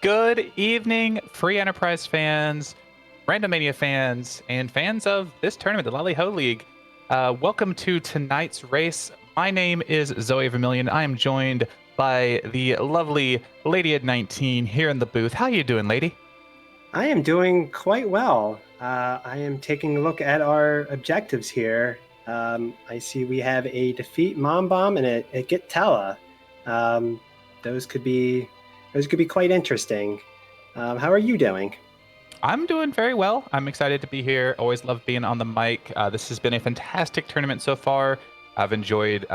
Good evening, Free Enterprise fans, Randomania fans, and fans of this tournament, the Lali-Ho League. Welcome to tonight's race. My name is Zoe Vermillion. I am joined by the lovely Lady at 19 here in the booth. How you doing, lady? I am doing quite well. I am taking a look at our objectives here. I see we have a defeat Mom Bomb and a get Tella. Um, those could be quite interesting. How are you doing? I'm doing very well. I'm excited to be here. Always love being on the mic. This has been a fantastic tournament so far. I've enjoyed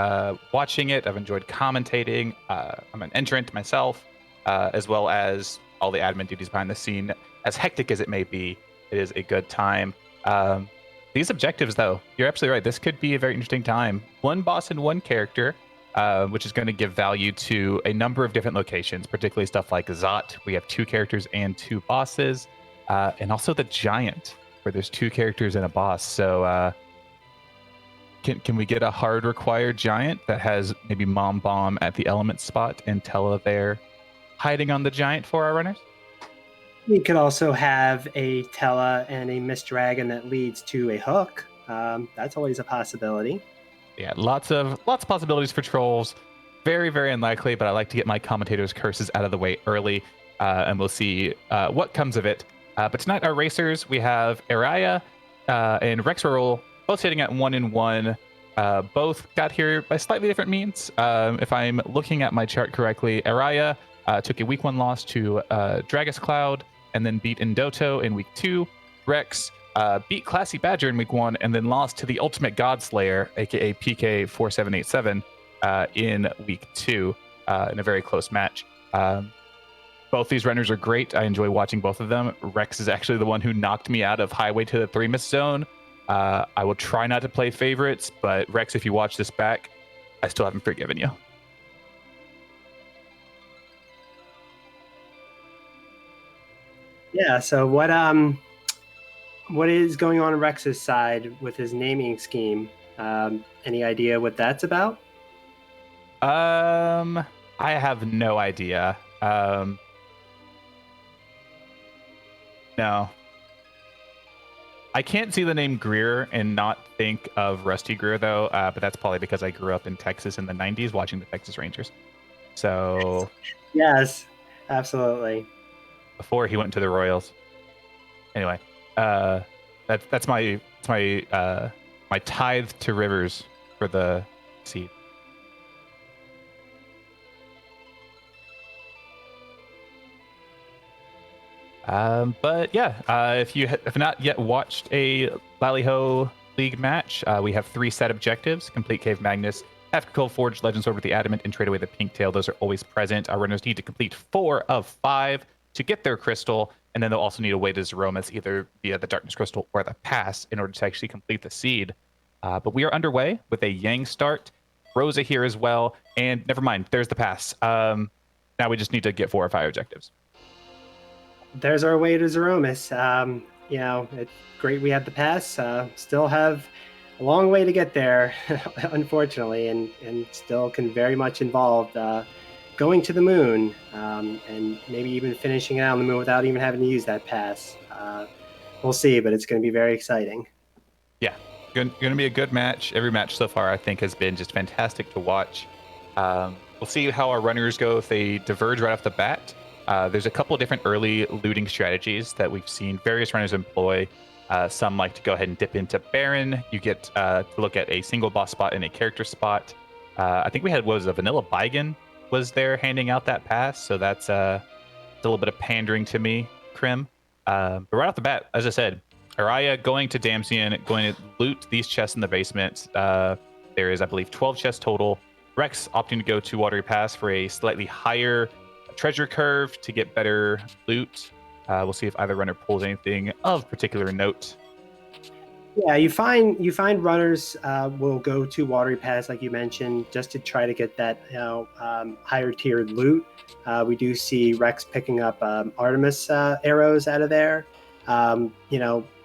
watching it. I've enjoyed commentating. I'm an entrant myself, as well as all the admin duties behind the scene. As hectic as it may be, it is a good time. These objectives, though, you're absolutely right. This could be a very interesting time. One boss and one character, which is going to give value to a number of different locations, particularly stuff like Zot. We have 2 characters and 2 bosses. And also the Giant, where there's 2 characters and a boss. So can we get a hard required Giant that has maybe Mom Bomb at the element spot and Tella there hiding on the Giant for our runners? We could also have a Tella and a Miss Dragon that leads to a hook. That's always a possibility. Yeah, lots of possibilities for trolls. Very, very unlikely, but I like to get my commentators' curses out of the way early, and we'll see what comes of it. But tonight, our racers, we have Aeriyah and Rexx Raul, both sitting at 1-1. Both got here by slightly different means. If I'm looking at my chart correctly, Aeriyah took a week 1 loss to Dragus Cloud and then beat Indoto in week 2. Rexx beat Classy Badger in week 1 and then lost to the Ultimate Godslayer, aka PK4787, in week 2 in a very close match. Both these runners are great. I enjoy watching both of them. Rexx is actually the one who knocked me out of Highway to the 3-miss zone. I will try not to play favorites, but Rexx, if you watch this back, I still haven't forgiven you. Yeah. So what is going on Rex's side with his naming scheme? Any idea what that's about? I have no idea. No. I can't see the name Greer and not think of Rusty Greer, though, but that's probably because I grew up in Texas in the 90s watching the Texas Rangers. So Yes, absolutely. before he went to the Royals. Anyway, that's my my tithe to Rivers for the seed. But yeah, if you have not yet watched a Lali-Ho League match, we have 3 set objectives: complete Cave Magnus, Tactical Forge Legends over the Adamant, and trade away the Pink Tail. Those are always present. Our runners need to complete 4 of 5 to get their crystal, and then they'll also need a way to Zeromus either via the Darkness Crystal or the Pass in order to actually complete the seed. But we are underway with a Yang start. Rosa here as well, and never mind, there's the Pass. Now we just need to get 4 or 5 objectives. There's our way to Zeromus. It's great we have the pass. Still have a long way to get there, unfortunately, and still can very much involve going to the moon and maybe even finishing it out on the moon without even having to use that pass. We'll see, but it's going to be very exciting. Yeah, going to be a good match. Every match so far, I think, has been just fantastic to watch. We'll see how our runners go if they diverge right off the bat. There's a couple of different early looting strategies that we've seen various runners employ. Some like to go ahead and dip into Baron. You get to look at a single boss spot and a character spot. I think we had, what was a Vanilla Baigan was there handing out that pass. So that's a little bit of pandering to me, Krim. But right off the bat, as I said, Aeriyah going to Damsian, going to loot these chests in the basement. There is, I believe, 12 chests total. Rexx opting to go to Watery Pass for a slightly higher treasure curve to get better loot. We'll see if either runner pulls anything of particular note. Yeah, you find runners will go to Watery Pass, like you mentioned, just to try to get that higher tiered loot. We do see Rexx picking up Artemis arrows out of there.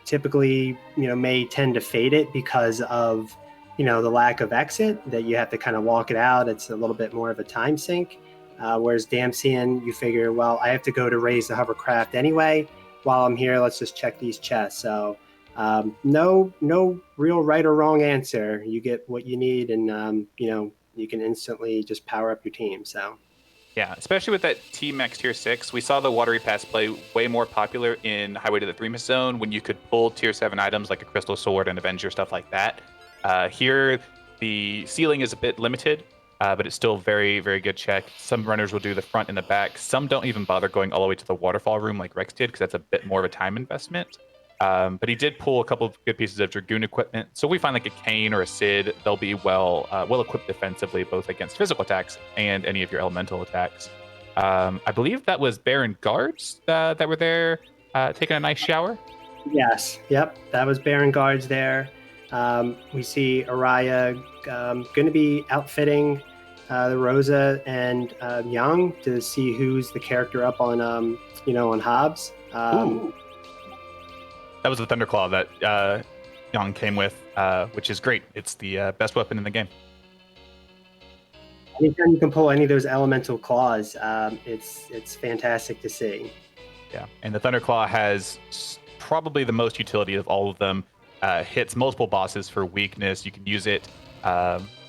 Typically, may tend to fade it because of the lack of exit, that you have to kind of walk it out. It's a little bit more of a time sink. Whereas Damsian, you figure, well, I have to go to raise the hovercraft anyway. While I'm here, let's just check these chests. So no real right or wrong answer. You get what you need, and you can instantly just power up your team. So Yeah, especially with that T-Max Tier 6, we saw the Watery Pass play way more popular in Highway to the Three Mist Zone when you could pull Tier 7 items like a Crystal Sword and Avenger, stuff like that. Here, the ceiling is a bit limited, but it's still very, very good check. Some runners will do the front and the back. Some don't even bother going all the way to the waterfall room like Rexx did, because that's a bit more of a time investment. But he did pull a couple of good pieces of Dragoon equipment. So we find like a Kane or a Sid, they'll be well equipped defensively, both against physical attacks and any of your elemental attacks. I believe that was Baron Guards that were there taking a nice shower. yes, yep, that was Baron Guards there. We see Aeriyah going to be outfitting the Rosa and Yang to see who's the character up on on Hobbs. That was the Thunderclaw that Yang came with, which is great. It's the best weapon in the game. Anytime you can pull any of those elemental claws, it's fantastic to see. Yeah, and the Thunderclaw has probably the most utility of all of them. Hits multiple bosses for weakness. You can use it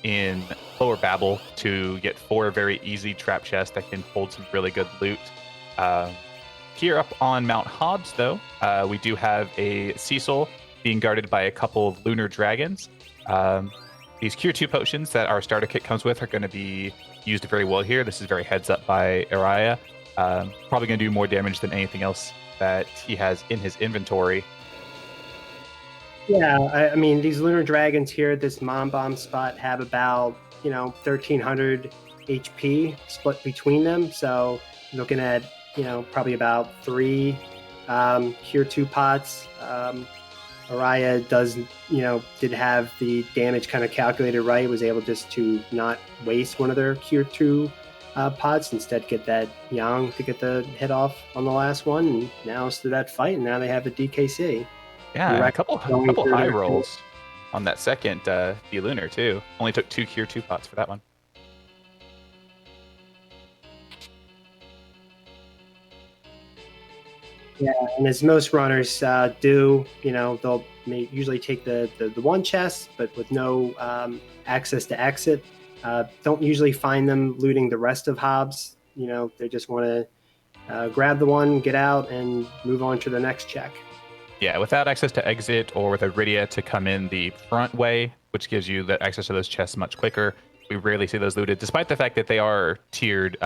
in Lower Babel to get 4 very easy trap chests that can hold some really good loot. Here up on Mount Hobbs, though, we do have a Cecil being guarded by a couple of lunar dragons. These Cure 2 potions that our starter kit comes with are going to be used very well here. This is very heads up by Aeriyah. Probably going to do more damage than anything else that he has in his inventory. Yeah, I mean, these lunar dragons here at this Mom Bomb spot have about 1,300 HP split between them. So looking at probably about 3 Cure 2 pots. Aeriyah did have the damage kind of calculated right, was able just to not waste one of their Cure 2 pots, instead get that Yang to get the hit off on the last one, and now it's through that fight, and now they have the DKC. Yeah, a couple high rolls on that second D-Lunar too. Only took 2 Cure 2 pots for that one. Yeah, and as most runners do, they'll usually take the one chest, but with no access to exit. Don't usually find them looting the rest of Hobbs. They just want to grab the one, get out, and move on to the next check. Yeah, without access to exit or with Aeriyah to come in the front way, which gives you the access to those chests much quicker, we rarely see those looted, despite the fact that they are tiered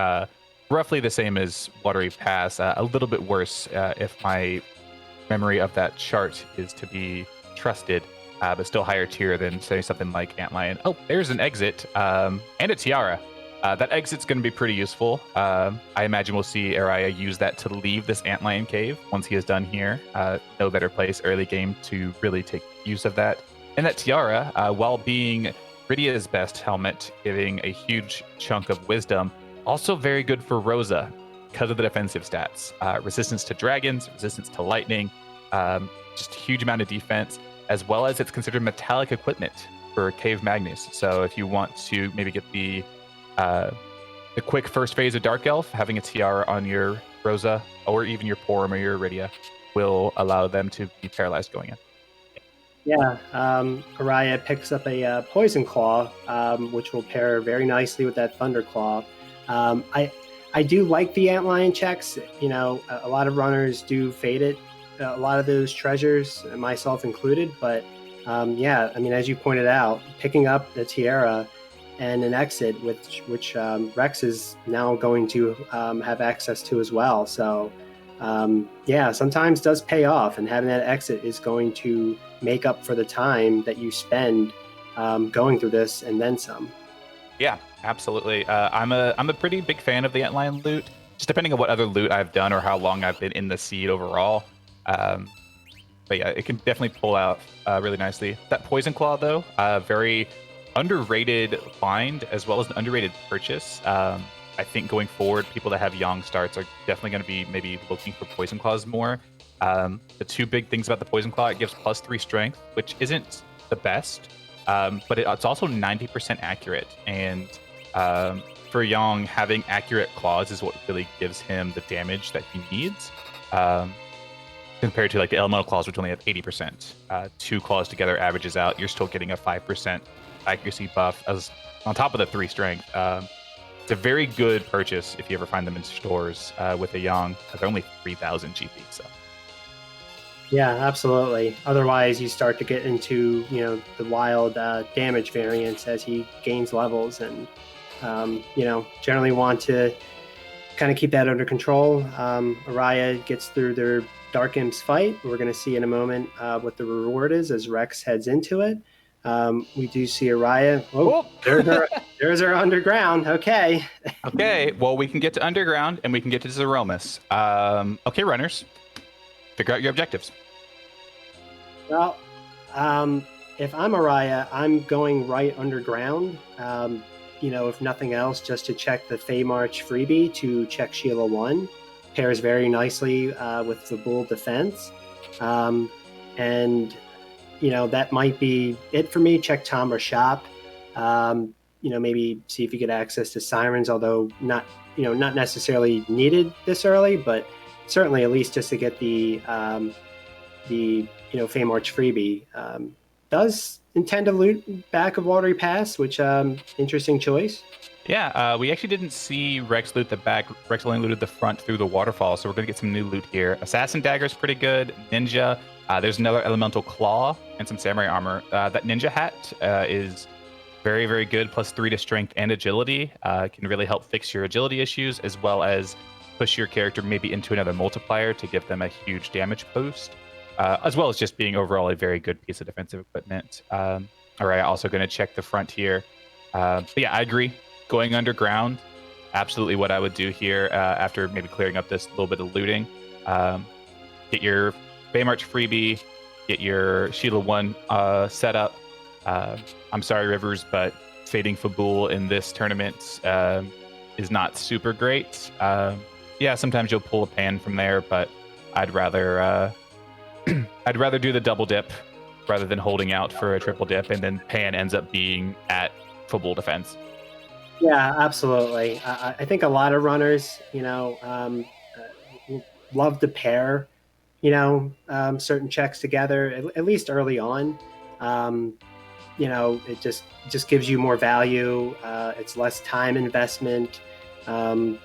roughly the same as Watery Pass, a little bit worse if my memory of that chart is to be trusted, but still higher tier than, say, something like Antlion. Oh, there's an exit and a tiara. That exit's going to be pretty useful. I imagine we'll see Aeriyah use that to leave this Antlion cave once he is done here. No better place early game to really take use of that. And that tiara, while being Rydia's best helmet, giving a huge chunk of wisdom, also very good for Rosa because of the defensive stats. Resistance to dragons, resistance to lightning, just a huge amount of defense, as well as it's considered metallic equipment for Cave Magnus. So if you want to maybe get the quick first phase of Dark Elf, having a tiara on your Rosa or even your Porum or your Aeriyah will allow them to be paralyzed going in. Yeah, Aeriyah picks up a Poison Claw, which will pair very nicely with that Thunder Claw. I do like the Antlion checks. A lot of runners do fade it, a lot of those treasures, myself included. But yeah, I mean, as you pointed out, picking up the tiara and an exit, which Rexx is now going to have access to as well. So yeah, sometimes does pay off, and having that exit is going to make up for the time that you spend going through this and then some. Yeah, absolutely. I'm a pretty big fan of the Antlion loot, just depending on what other loot I've done or how long I've been in the seed overall. But yeah, it can definitely pull out really nicely. That Poison Claw, though, very underrated find as well as an underrated purchase. I think going forward, people that have Yang starts are definitely going to be maybe looking for Poison Claws more. The two big things about the Poison Claw, it gives +3 strength, which isn't the best, but it's also 90% accurate. And for Yong, having accurate claws is what really gives him the damage that he needs. Compared to like the elemental claws, which only have 80%. 2 claws together averages out. You're still getting a 5% accuracy buff as on top of the 3 strength. It's a very good purchase if you ever find them in stores with a Yong. They're only 3,000 GP. So Yeah, absolutely. Otherwise, you start to get into the wild damage variance as he gains levels, and generally want to kind of keep that under control. Aeriyah gets through their Dark Imps fight. We're going to see in a moment what the reward is as Rexx heads into it. We do see Aeriyah. Oh, there's our underground. Okay. Okay, well, we can get to underground and we can get to Zeromus. Okay, runners, figure out your objectives. Well, if I'm Aeriyah, I'm going right underground. If nothing else, just to check the Feymarch freebie to check Sheila 1. Pairs very nicely with the Bull defense. And that might be it for me. Check Tom or Shop. Maybe see if you get access to Sirens, although not necessarily needed this early, but certainly at least just to get the Feymarch freebie. Does intend to loot back of Watery Pass, which interesting choice. Yeah, we actually didn't see Rexx loot the back. Rexx only looted the front through the waterfall, so we're going to get some new loot here. Assassin Dagger is pretty good. Ninja. There's another Elemental Claw and some Samurai Armor. That Ninja Hat is very, very good, plus 3 to Strength and Agility. Can really help fix your agility issues, as well as push your character maybe into another multiplier to give them a huge damage boost, as well as just being overall a very good piece of defensive equipment. All right, also going to check the front here. But yeah, I agree. Going underground, absolutely what I would do here after maybe clearing up this little bit of looting. Get your Feymarch freebie, get your Sheila 1 set up. I'm sorry, Rivers, but fading Fabul in this tournament is not super great. Yeah, sometimes you'll pull a pan from there, but I'd rather I'd rather do the double dip rather than holding out for a triple dip, and then pan ends up being at Fabul defense. Yeah, absolutely. I think a lot of runners, love to pair, certain checks together, at least early on. It just gives you more value. It's less time investment. That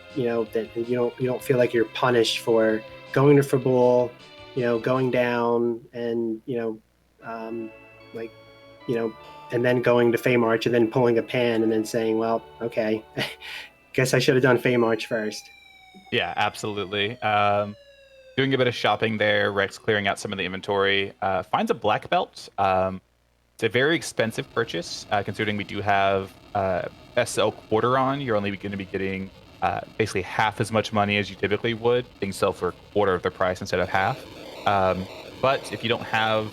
you don't feel like you're punished for going to Fabul, going down, and and then going to Feymarch and then pulling a pan and then saying, well, okay, guess I should have done Feymarch first. Yeah, absolutely. Doing a bit of shopping there, Rexx clearing out some of the inventory, finds a black belt. It's a very expensive purchase, considering we do have SL quarter on. You're only going to be getting basically half as much money as you typically would. Things sell for a quarter of the price instead of half. But if you don't have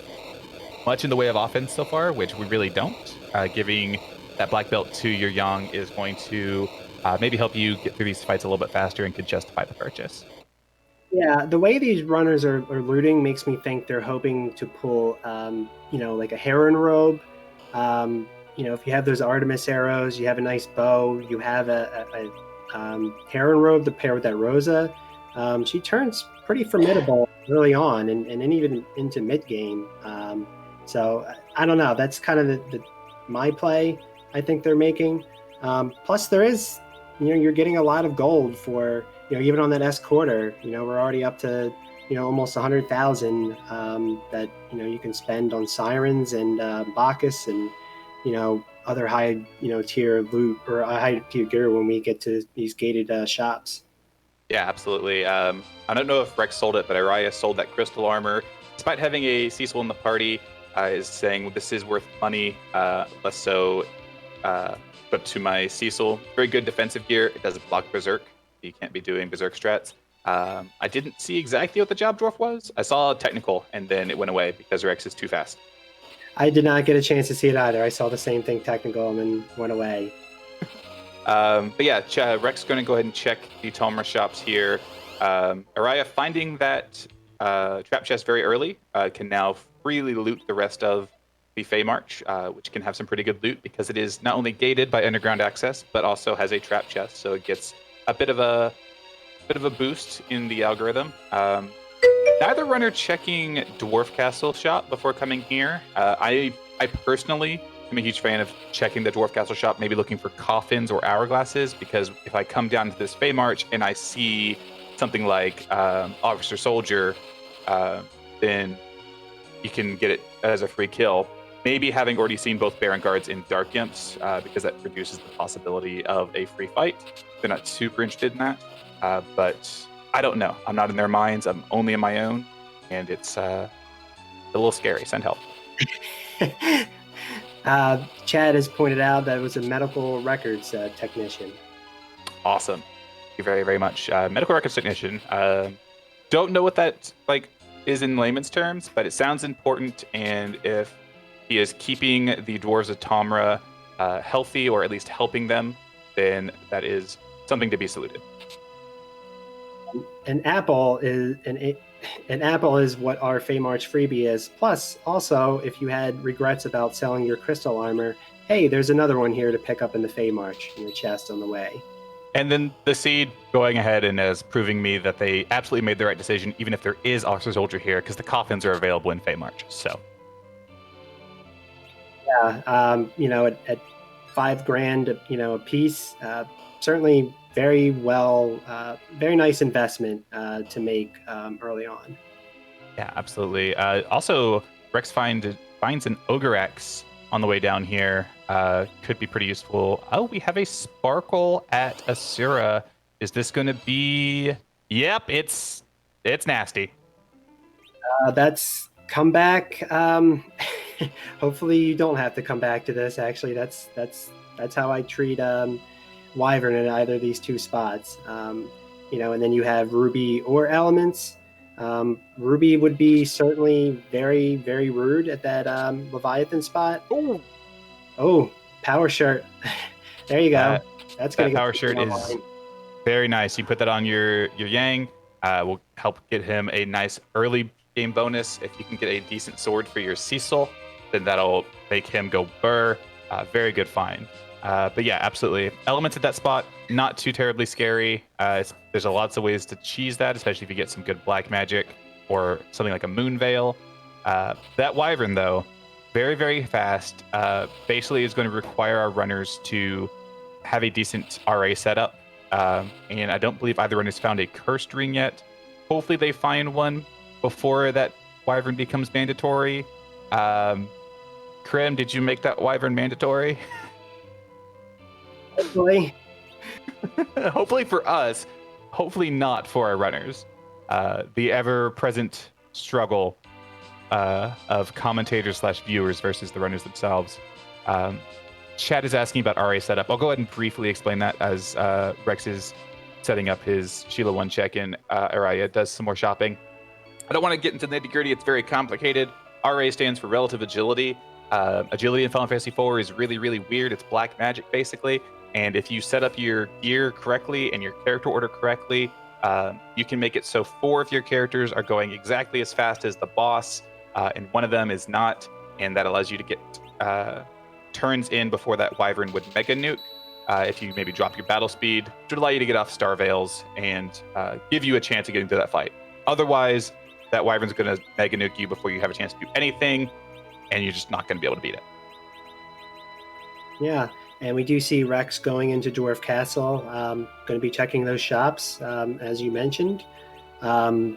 much in the way of offense so far, which we really don't, giving that black belt to your Yang is going to maybe help you get through these fights a little bit faster and could justify the purchase. Yeah, the way these runners are looting makes me think they're hoping to pull, like a heron robe. If you have those Artemis arrows, you have a nice bow, you have a heron robe to pair with that Rosa. She turns pretty formidable early on and even into mid game. So I don't know. That's kind of my play I think they're making. Plus there is, you're getting a lot of gold for, even on that S quarter, we're already up to, almost 100,000 that, you can spend on Sirens and Bacchus and, other high, tier loot or high tier gear when we get to these gated shops. Yeah, absolutely. I don't know if Rexx sold it, but Aeriyah sold that crystal armor. Despite having a Cecil in the party, is saying this is worth money, less so but to my Cecil. Very good defensive gear. It does block Berserk. You can't be doing Berserk strats. I didn't see exactly what the job dwarf was. I saw technical, and then it went away because Rexx is too fast. I did not get a chance to see it either. I saw the same thing technical and then went away. But yeah, Rexx going to go ahead and check the Tomer shops here. Aeriyah finding that trap chest very early can now freely loot the rest of the Fey March, which can have some pretty good loot because it is not only gated by underground access, but also has a trap chest, so it gets a bit of a boost in the algorithm. Neither runner checking Dwarf Castle shop before coming here. I personally am a huge fan of checking the Dwarf Castle shop, maybe looking for coffins or hourglasses, because if I come down to this Fey March and I see something like Officer Soldier, then you can get it as a free kill. Maybe having already seen both Baron Guards and Dark Imps, because that reduces the possibility of a free fight. They're not super interested in that, but I don't know. I'm not in their minds. I'm only in my own, and it's a little scary. Send help. Chad has pointed out that it was a medical records technician. Awesome. Thank you very, very much. Medical records technician. Don't know what that is in layman's terms, but it sounds important, and if he is keeping the dwarves of Tamra healthy, or at least helping them, then that is something to be saluted. An apple is what our Fey March freebie is. Plus, also, if you had regrets about selling your crystal armor, hey, there's another one here to pick up in the Fey March in the chest on the way. And then the Seed going ahead and is proving me that they absolutely made the right decision, even if there is Officer Soldier here, because the coffins are available in Fey March. So, yeah, at $5,000, a piece, certainly very very nice investment to make early on. Yeah, absolutely. Also, Rexx finds an Ogre X on the way down here. Could be pretty useful. Oh, we have a Sparkle at Asura. Is this going to be? Yep, it's nasty. That's comeback. Hopefully, you don't have to come back to this. Actually, that's how I treat Wyvern in either of these two spots. And then you have Ruby or Elements. Ruby would be certainly very, very rude at that Leviathan spot. Oh, Power Shirt. There you go. That's going to get Power Shirt is very nice. You put that on your Yang. Will help get him a nice early game bonus. If you can get a decent sword for your Cecil, then that'll make him go burr. Very good find. But yeah, absolutely. Elements at that spot, not too terribly scary. There's lots of ways to cheese that, especially if you get some good black magic or something like a Moon Veil. That Wyvern, though, very, very fast. Basically is going to require our runners to have a decent RA setup. And I don't believe either runner's found a cursed ring yet. Hopefully they find one before that Wyvern becomes mandatory. Krim, did you make that Wyvern mandatory? Hopefully. Hopefully for us. Hopefully not for our runners. The ever-present struggle of commentators/viewers versus the runners themselves. Chad is asking about RA setup. I'll go ahead and briefly explain that as Rexx is setting up his Sheila 1 check-in. Aeriyah does some more shopping. I don't want to get into the nitty-gritty. It's very complicated. RA stands for Relative Agility. Agility in Final Fantasy IV is really, really weird. It's black magic, basically. And if you set up your gear correctly and your character order correctly, you can make it so 4 of your characters are going exactly as fast as the boss, and one of them is not. And that allows you to get turns in before that Wyvern would mega nuke. If you maybe drop your battle speed, which would allow you to get off Star Veils and give you a chance of getting to that fight. Otherwise, that Wyvern's going to mega nuke you before you have a chance to do anything, and you're just not going to be able to beat it. Yeah, and we do see Rexx going into Dwarf Castle. Going to be checking those shops, as you mentioned. Still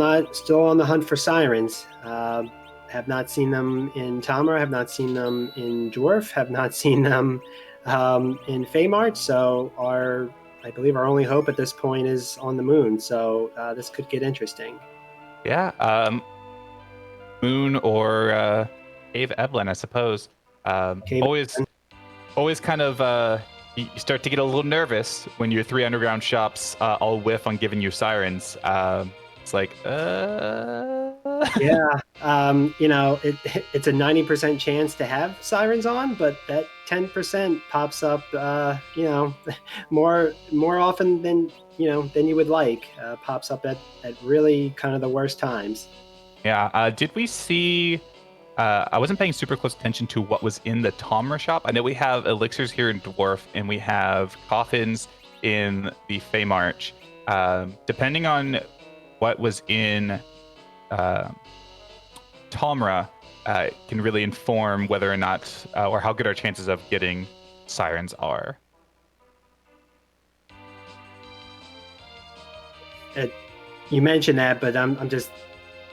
on the hunt for sirens. Have not seen them in Tamra, have not seen them in Dwarf, have not seen them in Fey March. So I believe our only hope at this point is on the moon. So this could get interesting. Yeah, Moon or Cave Evelyn, I suppose. Always kind of you start to get a little nervous when your 3 underground shops all whiff on giving you sirens. It's like, yeah, it's a 90% chance to have sirens on, but that 10% pops up, more often than you would like. Pops up at really kind of the worst times. Yeah. Did we see? I wasn't paying super close attention to what was in the Tomra shop. I know we have elixirs here in Dwarf, and we have coffins in the Fey March. Depending on what was in Tomra, can really inform whether or not, or how good our chances of getting sirens are. You mentioned that, but I'm just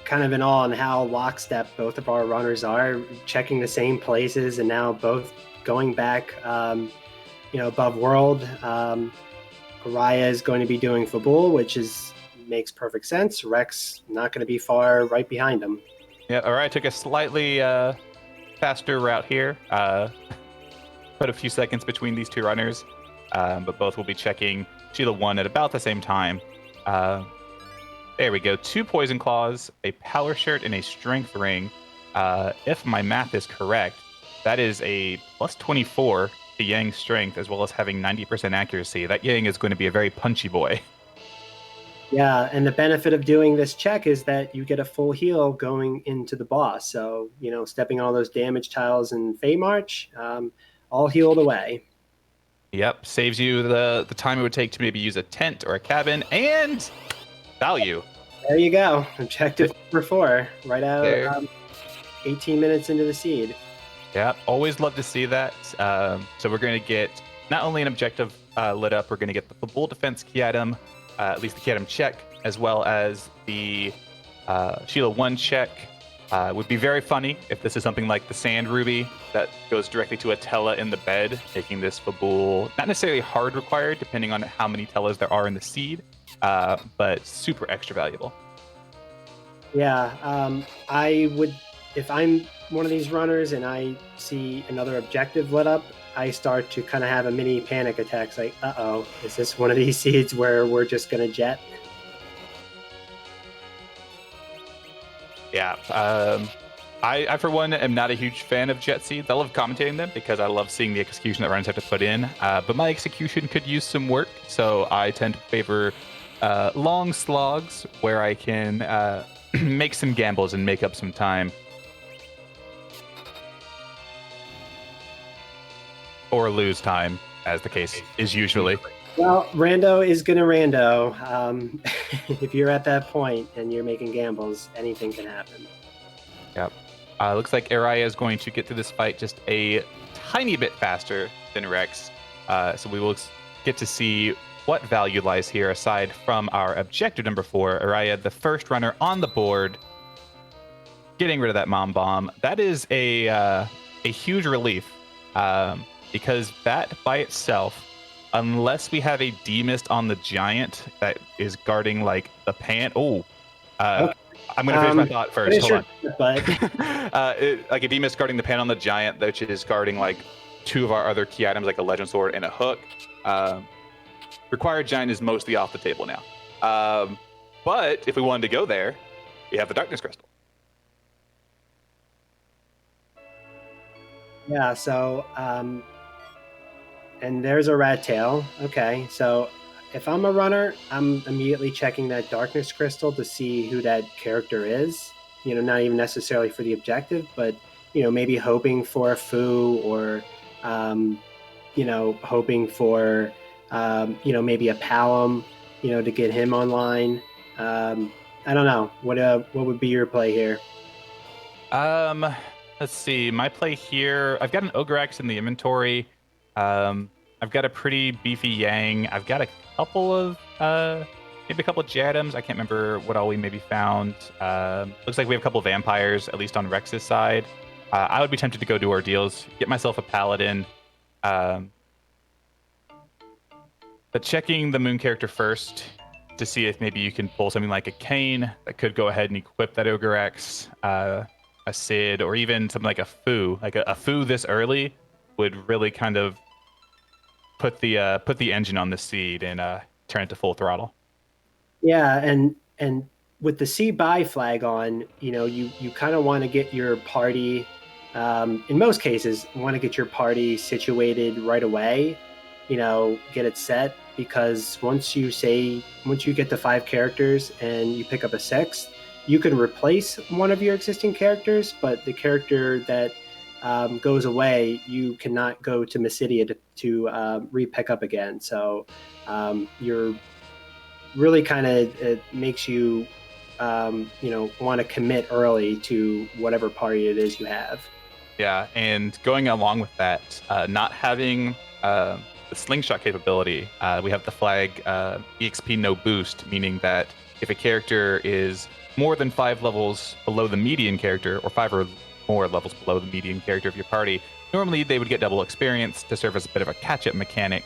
kind of in awe on how lockstep both of our runners are, checking the same places, and now both going back, above world. Aeriyah is going to be doing Fabul, which makes perfect sense. Rexx not going to be far right behind him. Yeah, all right. Took a slightly faster route here. Put a few seconds between these two runners, but both will be checking Sheila 1 at about the same time. There we go. 2 poison claws, a power shirt, and a strength ring. If my math is correct, that is a plus 24 to Yang's strength, as well as having 90% accuracy. That Yang is going to be a very punchy boy. Yeah, and the benefit of doing this check is that you get a full heal going into the boss. So, stepping on all those damage tiles in Fey March, all healed away. Yep, saves you the time it would take to maybe use a tent or a cabin, and value. There you go. Objective number 4, right out 18 minutes into the seed. Yeah, always love to see that. So we're going to get not only an objective lit up, we're going to get the full defense key item, at least the key item check, as well as the Sheila 1 check. Would be very funny if this is something like the Sand Ruby that goes directly to a Tella in the bed, making this Fabul not necessarily hard required, depending on how many Tellas there are in the seed, but super extra valuable. Yeah, I would, if I'm one of these runners and I see another objective lit up, I start to kind of have a mini panic attack. It's like, uh-oh, is this one of these seeds where we're just going to jet? Yeah. I, for one, am not a huge fan of jet seeds. I love commentating them because I love seeing the execution that runners have to put in. But my execution could use some work, so I tend to favor long slogs where I can make some gambles and make up some time. Or lose time, as the case is usually. Well, rando is gonna rando. If you're at that point and you're making gambles, anything can happen. Yep. Looks like Aeriyah is going to get through this fight just a tiny bit faster than Rexx. So we will get to see what value lies here aside from our objective number 4. Aeriyah, the first runner on the board, getting rid of that mom bomb. That is a huge relief. Because that by itself, unless we have a demist on the giant that is guarding like the pan. Okay. I'm going to finish my thought first. Hold on. But like a demist guarding the pan on the giant, which is guarding like 2 of our other key items, like a legend sword and a hook. Required giant is mostly off the table now. But if we wanted to go there, we have the darkness crystal. Yeah, so and there's a rat tail. Okay, so if I'm a runner, I'm immediately checking that darkness crystal to see who that character is. Not even necessarily for the objective, but maybe hoping for a foo, or hoping for maybe a Palom, to get him online. I don't know. What would be your play here? Let's see. My play here, I've got an Ogrex in the inventory. I've got a pretty beefy Yang. I've got a couple of maybe a couple of Jadams. I can't remember what all we maybe found. Looks like we have a couple of vampires, at least on Rex's side. I would be tempted to go do ordeals, get myself a paladin. But checking the moon character first to see if maybe you can pull something like a Kane that could go ahead and equip that Ogrex, a Sid, or even something like a Foo. Like a Foo this early would really kind of put the engine on the seed and turn it to full throttle. Yeah, and with the C buy flag on, you kind of want to get your party. In most cases, want to get your party situated right away. Get it set, because once you get to 5 characters and you pick up a 6th, you can replace one of your existing characters, but the character that goes away, you cannot go to Mysidia to re-pick up again. So you're really kind of, it makes you, want to commit early to whatever party it is you have. Yeah, and going along with that, not having the slingshot capability, we have the flag EXP no boost, meaning that if a character is more than 5 levels below the median character, or 5 or more levels below the median character of your party, normally they would get double experience to serve as a bit of a catch-up mechanic.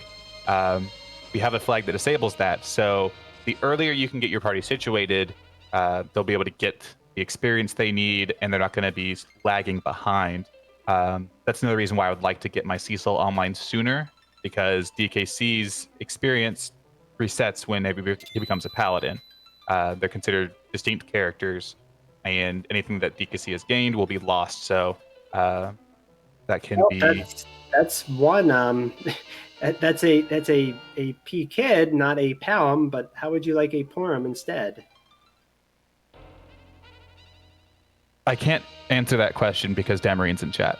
We have a flag that disables that, so the earlier you can get your party situated, they'll be able to get the experience they need, and they're not going to be lagging behind. That's another reason why I would like to get my Cecil online sooner, because DKC's experience resets when he becomes a paladin. They're considered distinct characters, and anything that DKC has gained will be lost. So that can be. That's one. That's a P kid, not a Palom. But how would you like a Porum instead? I can't answer that question because Damarine's in chat.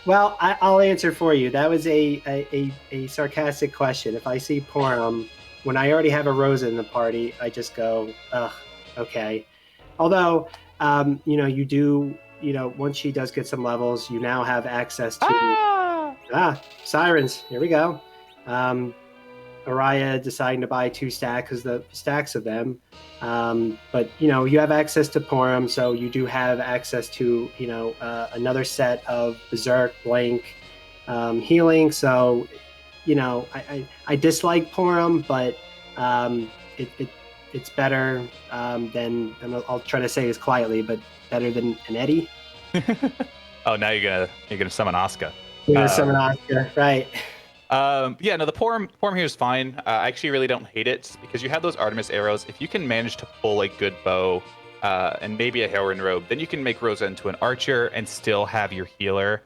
Well, I'll answer for you. That was a sarcastic question. If I see Porum, when I already have a Rosa in the party, I just go, ugh, okay. Although, you do, once she does get some levels, you now have access to sirens. Here we go. Aeriyah deciding to buy 2 stacks of them. But you have access to Porum, so you do have access to another set of Berserk, Blink, healing. So I dislike Porum, but it's better than, and I'll try to say this quietly, but better than an Eddie. Oh, now you're gonna summon Asuka. You're gonna summon Asuka, right? Yeah, no, the Porum here is fine. I actually really don't hate it because you have those Artemis arrows. If you can manage to pull a good bow and maybe a Heron robe, then you can make Rosa into an archer and still have your healer,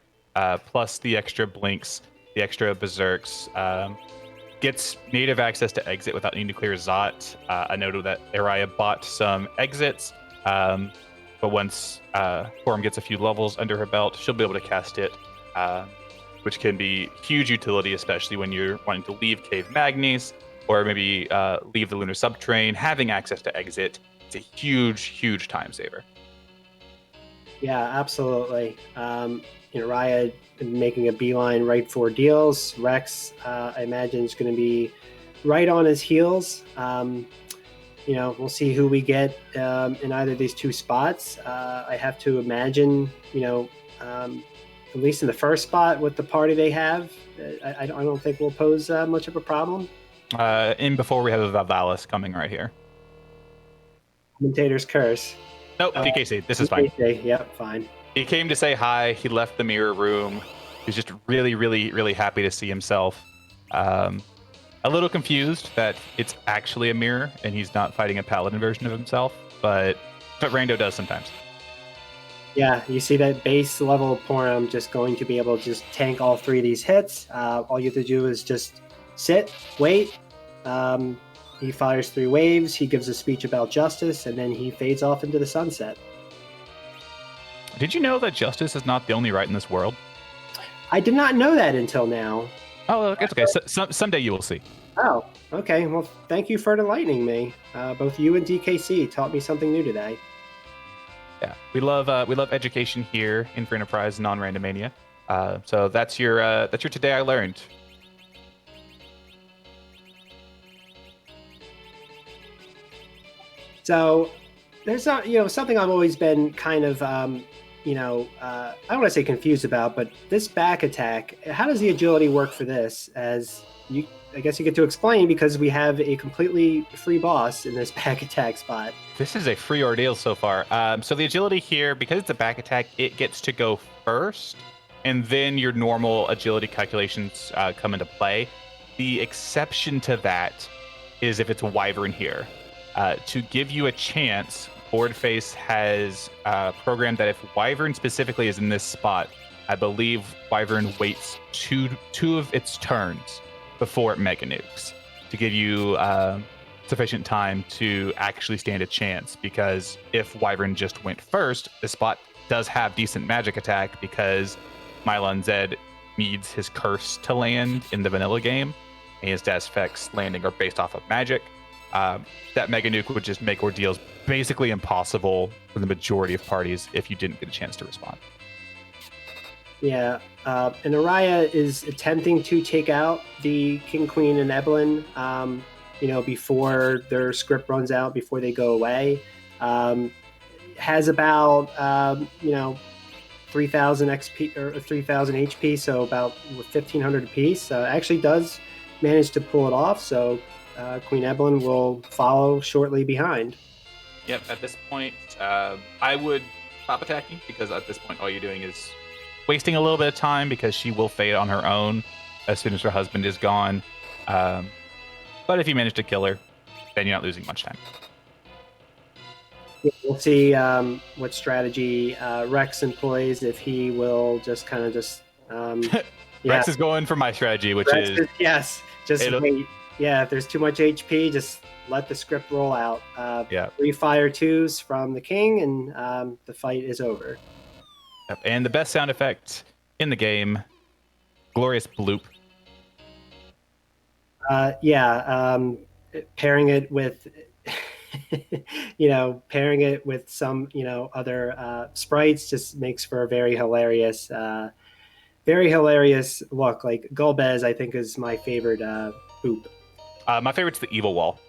plus the extra blinks, the extra berserks. Gets native access to exit without needing to clear Zot. I know that Aeriyah bought some exits, but once Porum gets a few levels under her belt, she'll be able to cast it. Which can be huge utility, especially when you're wanting to leave Cave Magnes or maybe leave the Lunar Subterrane. Having access to exit, it's a huge time saver. Yeah, absolutely. Raya making a beeline right for deals. Rexx, I imagine, is going to be right on his heels. We'll see who we get in either of these 2 spots. I have to imagine, at least in the first spot with the party they have, I don't think we'll pose much of a problem. Before we have a Valvalis coming right here. Commentator's curse. Nope, DKC. This is fine. Yep, fine. He came to say hi. He left the mirror room. He's just really happy to see himself. A little confused that it's actually a mirror and he's not fighting a paladin version of himself, but Rando does sometimes. Yeah, you see that base level Porum just going to be able to just tank all 3 of these hits. All you have to do is just sit, wait. He fires 3 waves. He gives a speech about justice, and then he fades off into the sunset. Did you know that justice is not the only right in this world? I did not know that until now. Oh, it's okay. Someday you will see. Oh, okay. Well, thank you for enlightening me. Both you and DKC taught me something new today. Yeah, we love education here in Free Enterprise non-randomania. So that's your today I learned. So there's something I've always been kind of I don't want to say confused about, but this back attack, how does the agility work for this? I guess you get to explain, because we have a completely free boss in this back attack spot. This is a free ordeal so far. So the agility here, because it's a back attack, it gets to go first, and then your normal agility calculations come into play. The exception to that is if it's a Wyvern here. To give you a chance, Boardface has programmed that if Wyvern specifically is in this spot, I believe Wyvern waits two of its turns before it mega nukes to give you sufficient time to actually stand a chance, because if Wyvern just went first, the spot does have decent magic attack because Mylon Zed needs his curse to land in the vanilla game, and his dash effects landing are based off of magic. That Mega Nuke would just make ordeals basically impossible for the majority of parties if you didn't get a chance to respond. Yeah, and Aeriyah is attempting to take out the King, Queen, and Evelyn, before their script runs out, before they go away. Has about, 3,000 XP or 3,000 HP, so about 1,500 apiece. Actually does manage to pull it off, so Queen Evelyn will follow shortly behind. Yep, at this point, I would stop attacking, because at this point all you're doing is wasting a little bit of time, because she will fade on her own as soon as her husband is gone. But if you manage to kill her, then you're not losing much time. We'll see what strategy Rexx employs, if he will just kind of Rexx is going for my strategy, which is wait. Yeah, if there's too much HP, just let the script roll out. 3 fire 2s from the king, and the fight is over. Yep. And the best sound effect in the game, glorious bloop. Pairing it with pairing it with some other sprites just makes for a very hilarious look. Like Golbez, I think, is my favorite boop. My favorite's the evil wall.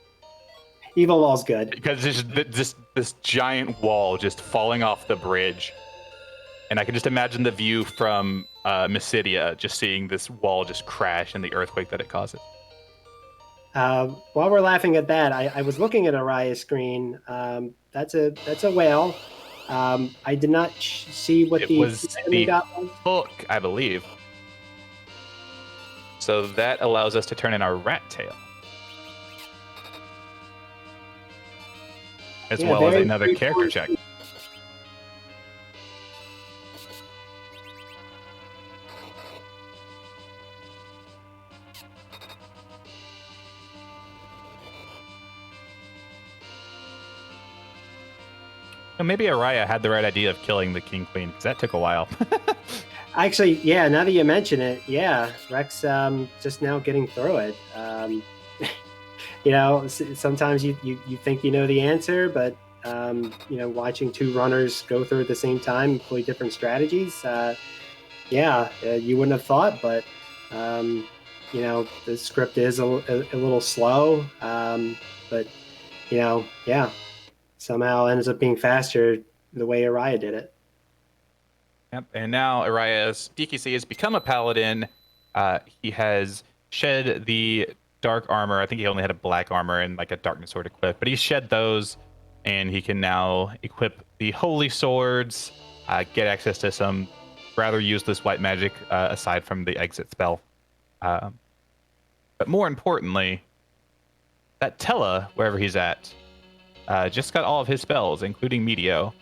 Evil wall's good because it's just this giant wall just falling off the bridge, and I can just imagine the view from Mysidia, just seeing this wall just crash and the earthquake that it causes. While we're laughing at that, I was looking at Aeriyah's screen. That's a whale. I did not see what the enemy got was. Hook, I believe. So that allows us to turn in our rat tail, as well as another character check. Maybe Aeriyah had the right idea of killing the King Queen, because that took a while. Actually, yeah, now that you mention it, yeah, Rexx just now getting through it. Sometimes you think you know the answer, but watching 2 runners go through at the same time, employ different strategies, you wouldn't have thought, but the script is a little slow, but somehow ends up being faster the way Aeriyah did it. Yep, and now Aeriyah's DKC has become a paladin. He has shed the dark armor. I think he only had a black armor and like a darkness sword equipped, but he shed those, and he can now equip the holy swords, get access to some rather useless white magic aside from the exit spell. But more importantly, that Tella, wherever he's at, just got all of his spells, including Meteo.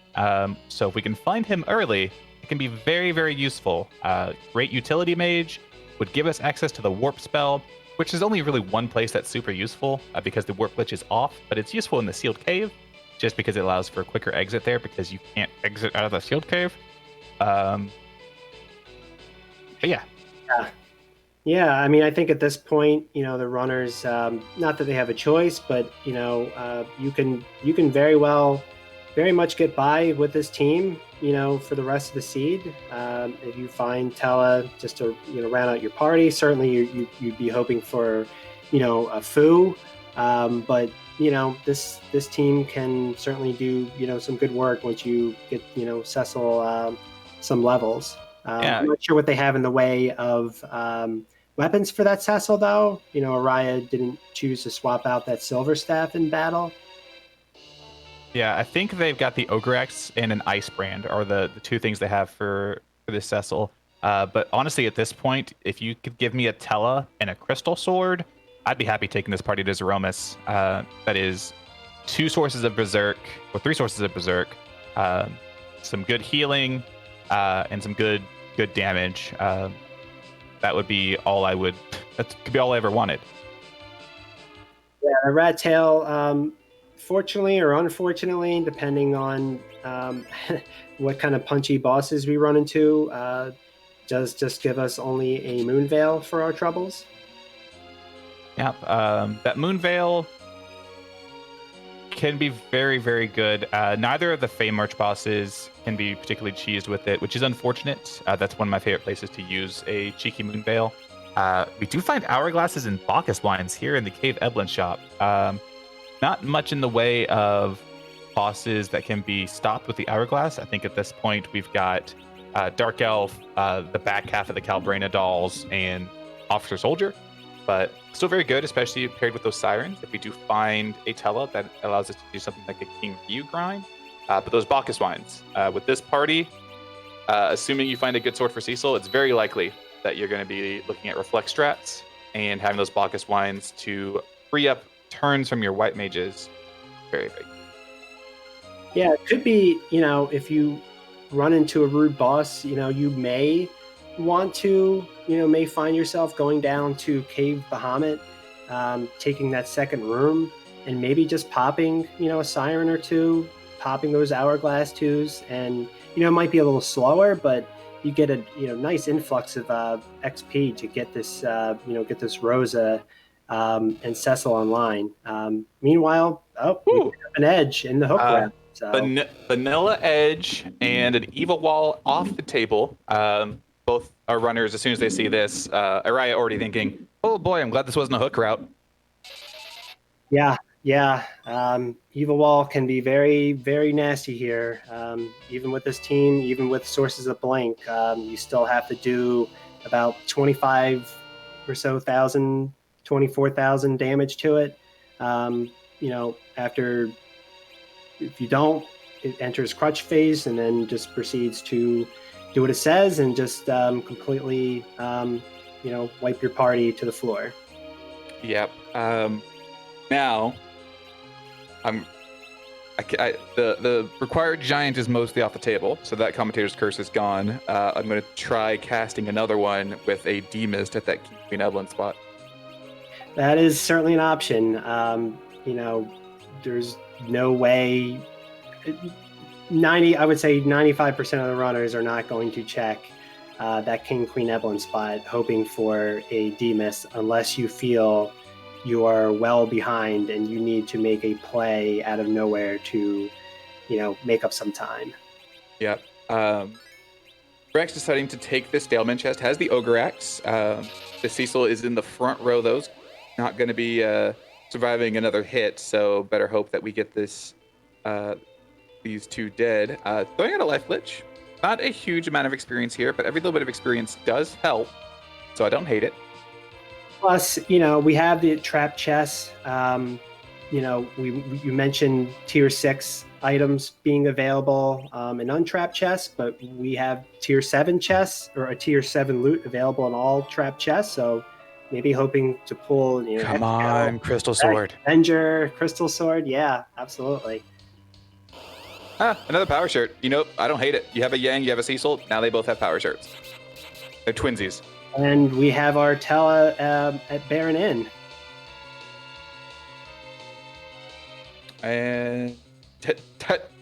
So if we can find him early, it can be very, very useful. Great utility mage, would give us access to the warp spell, which is only really one place that's super useful because the warp glitch is off, but it's useful in the sealed cave just because it allows for a quicker exit there because you can't exit out of the sealed cave. But yeah. Yeah, I mean, I think at this point, the runners, not that they have a choice, but you can very much get by with this team, for the rest of the seed. If you find Tella just to round out your party, certainly you'd be hoping for a foo, but this team can certainly do some good work once you get Cecil some levels. I'm not sure what they have in the way of weapons for that Cecil, though. Aeriyah didn't choose to swap out that silver staff in battle. Yeah, I think they've got the Ogre Axe and an Ice Brand are the 2 things they have for this Cecil. But honestly, at this point, if you could give me a Tella and a Crystal Sword, I'd be happy taking this party to Zeromus. That is 2 sources of Berserk, or 3 sources of Berserk, some good healing, and some good damage. That would be all that could be all I ever wanted. Yeah, a rat tail, fortunately or unfortunately, depending on what kind of punchy bosses we run into, does just give us only a moon veil for our troubles. Yep. That Moon Veil can be very, very good. Neither of the Fame March bosses can be particularly cheesed with it, which is unfortunate. That's one of my favorite places to use a cheeky Moon Veil. We do find hourglasses and Bacchus wines here in the Cave Eblin shop. Not much in the way of bosses that can be stopped with the hourglass. I think at this point we've got Dark Elf, the back half of the Calbrena dolls, and Officer Soldier. But still very good, especially paired with those sirens. If we do find a Tella, that allows us to do something like a King Ryu grind. But those Bacchus wines, with this party, assuming you find a good sword for Cecil, it's very likely that you're going to be looking at reflex strats and having those Bacchus wines to free up turns from your white mages. Very, very. Yeah, it could be, if you run into a rude boss, you may want to, may find yourself going down to Cave Bahamut, taking that second room, and maybe just popping, a siren or two, popping those hourglass twos, and it might be a little slower, but you get a nice influx of XP to get this get this Rosa and Cecil online. Meanwhile, we have an edge in the hook round. So. Vanilla Edge and an Evil Wall off the table. Both our runners, as soon as they see this, Aeriyah already thinking, oh boy, I'm glad this wasn't a hook route. Yeah. Evil Wall can be very, very nasty here. Even with this team, even with Sources of Blank, you still have to do about 25 or so thousand, 24,000 damage to it. After, if you don't, it enters crutch phase and then just proceeds to do what it says and just completely, wipe your party to the floor. Yep. Now, the required giant is mostly off the table, so that commentator's curse is gone. I'm going to try casting another one with a demist at that Queen Evelyn spot. That is certainly an option. There's no way. I would say 95% of the runners are not going to check that King Queen Evelyn spot, hoping for a demist, unless you feel you are well behind and you need to make a play out of nowhere to, make up some time. Yep. Rexx deciding to take the Stalemate chest, has the Ogre Axe. The Cecil is in the front row, those. Not going to be surviving another hit, so better hope that we get this these two dead. Throwing out a life glitch. Not a huge amount of experience here, but every little bit of experience does help, so I don't hate it. Plus, we have the trap chests. You mentioned tier 6 items being available in untrapped chests, but we have tier 7 chests or a tier 7 loot available in all trap chests. So maybe hoping to pull, Come on, Crystal Sword. Avenger, Crystal Sword. Yeah, absolutely. Another power shirt. I don't hate it. You have a Yang, you have a Cecil. Now they both have power shirts. They're twinsies. And we have our Tella at Baron Inn. And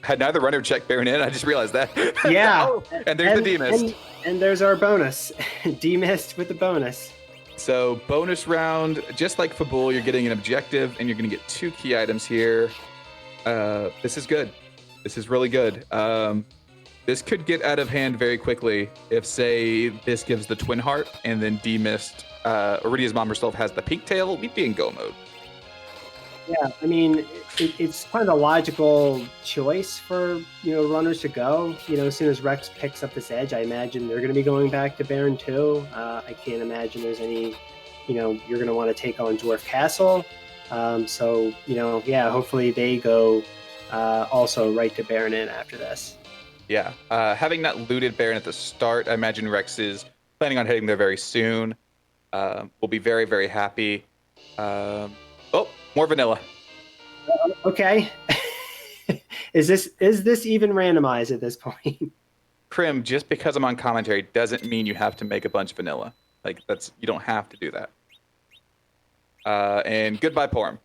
had neither runner checked Baron Inn. I just realized that. Yeah. And there's the demist. And there's our bonus. Demist with the bonus. So bonus round, just like Fabul, you're getting an objective and you're going to get 2 key items here. This is good. This is really good. This could get out of hand very quickly if, say, this gives the Twin Heart and then demist. Iridia's mom herself has the Pigtail. We'd be in go mode. Yeah, I mean, it's kind of a logical choice for runners to go. As soon as Rexx picks up this edge, I imagine they're going to be going back to Baron 2. I can't imagine there's any, you're going to want to take on Dwarf Castle. Hopefully they go also right to Baron Inn after this. Yeah, having not looted Baron at the start, I imagine Rexx is planning on heading there very soon. We'll be very, very happy. More vanilla. Okay. Is this even randomized at this point? Prim, just because I'm on commentary doesn't mean you have to make a bunch of vanilla. You don't have to do that. And goodbye, Porm.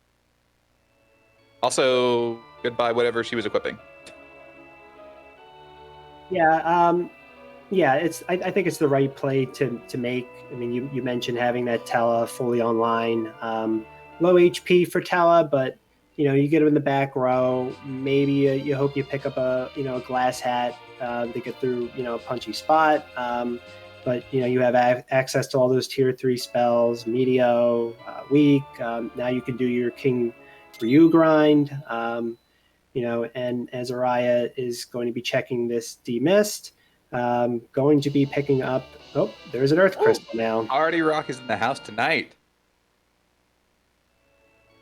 Also, goodbye whatever she was equipping. Yeah, yeah, I think it's the right play to make. I mean, you mentioned having that Tella fully online. Low HP for Tella, but you get him in the back row. Maybe you hope you pick up a glass hat to get through a punchy spot. But you have access to all those tier 3 spells, Meteo, weak. Now you can do your King Ryu grind. And as Aeriyah is going to be checking this demist, going to be picking up. Oh, there's an Earth Crystal now. Already Rock is in the house tonight.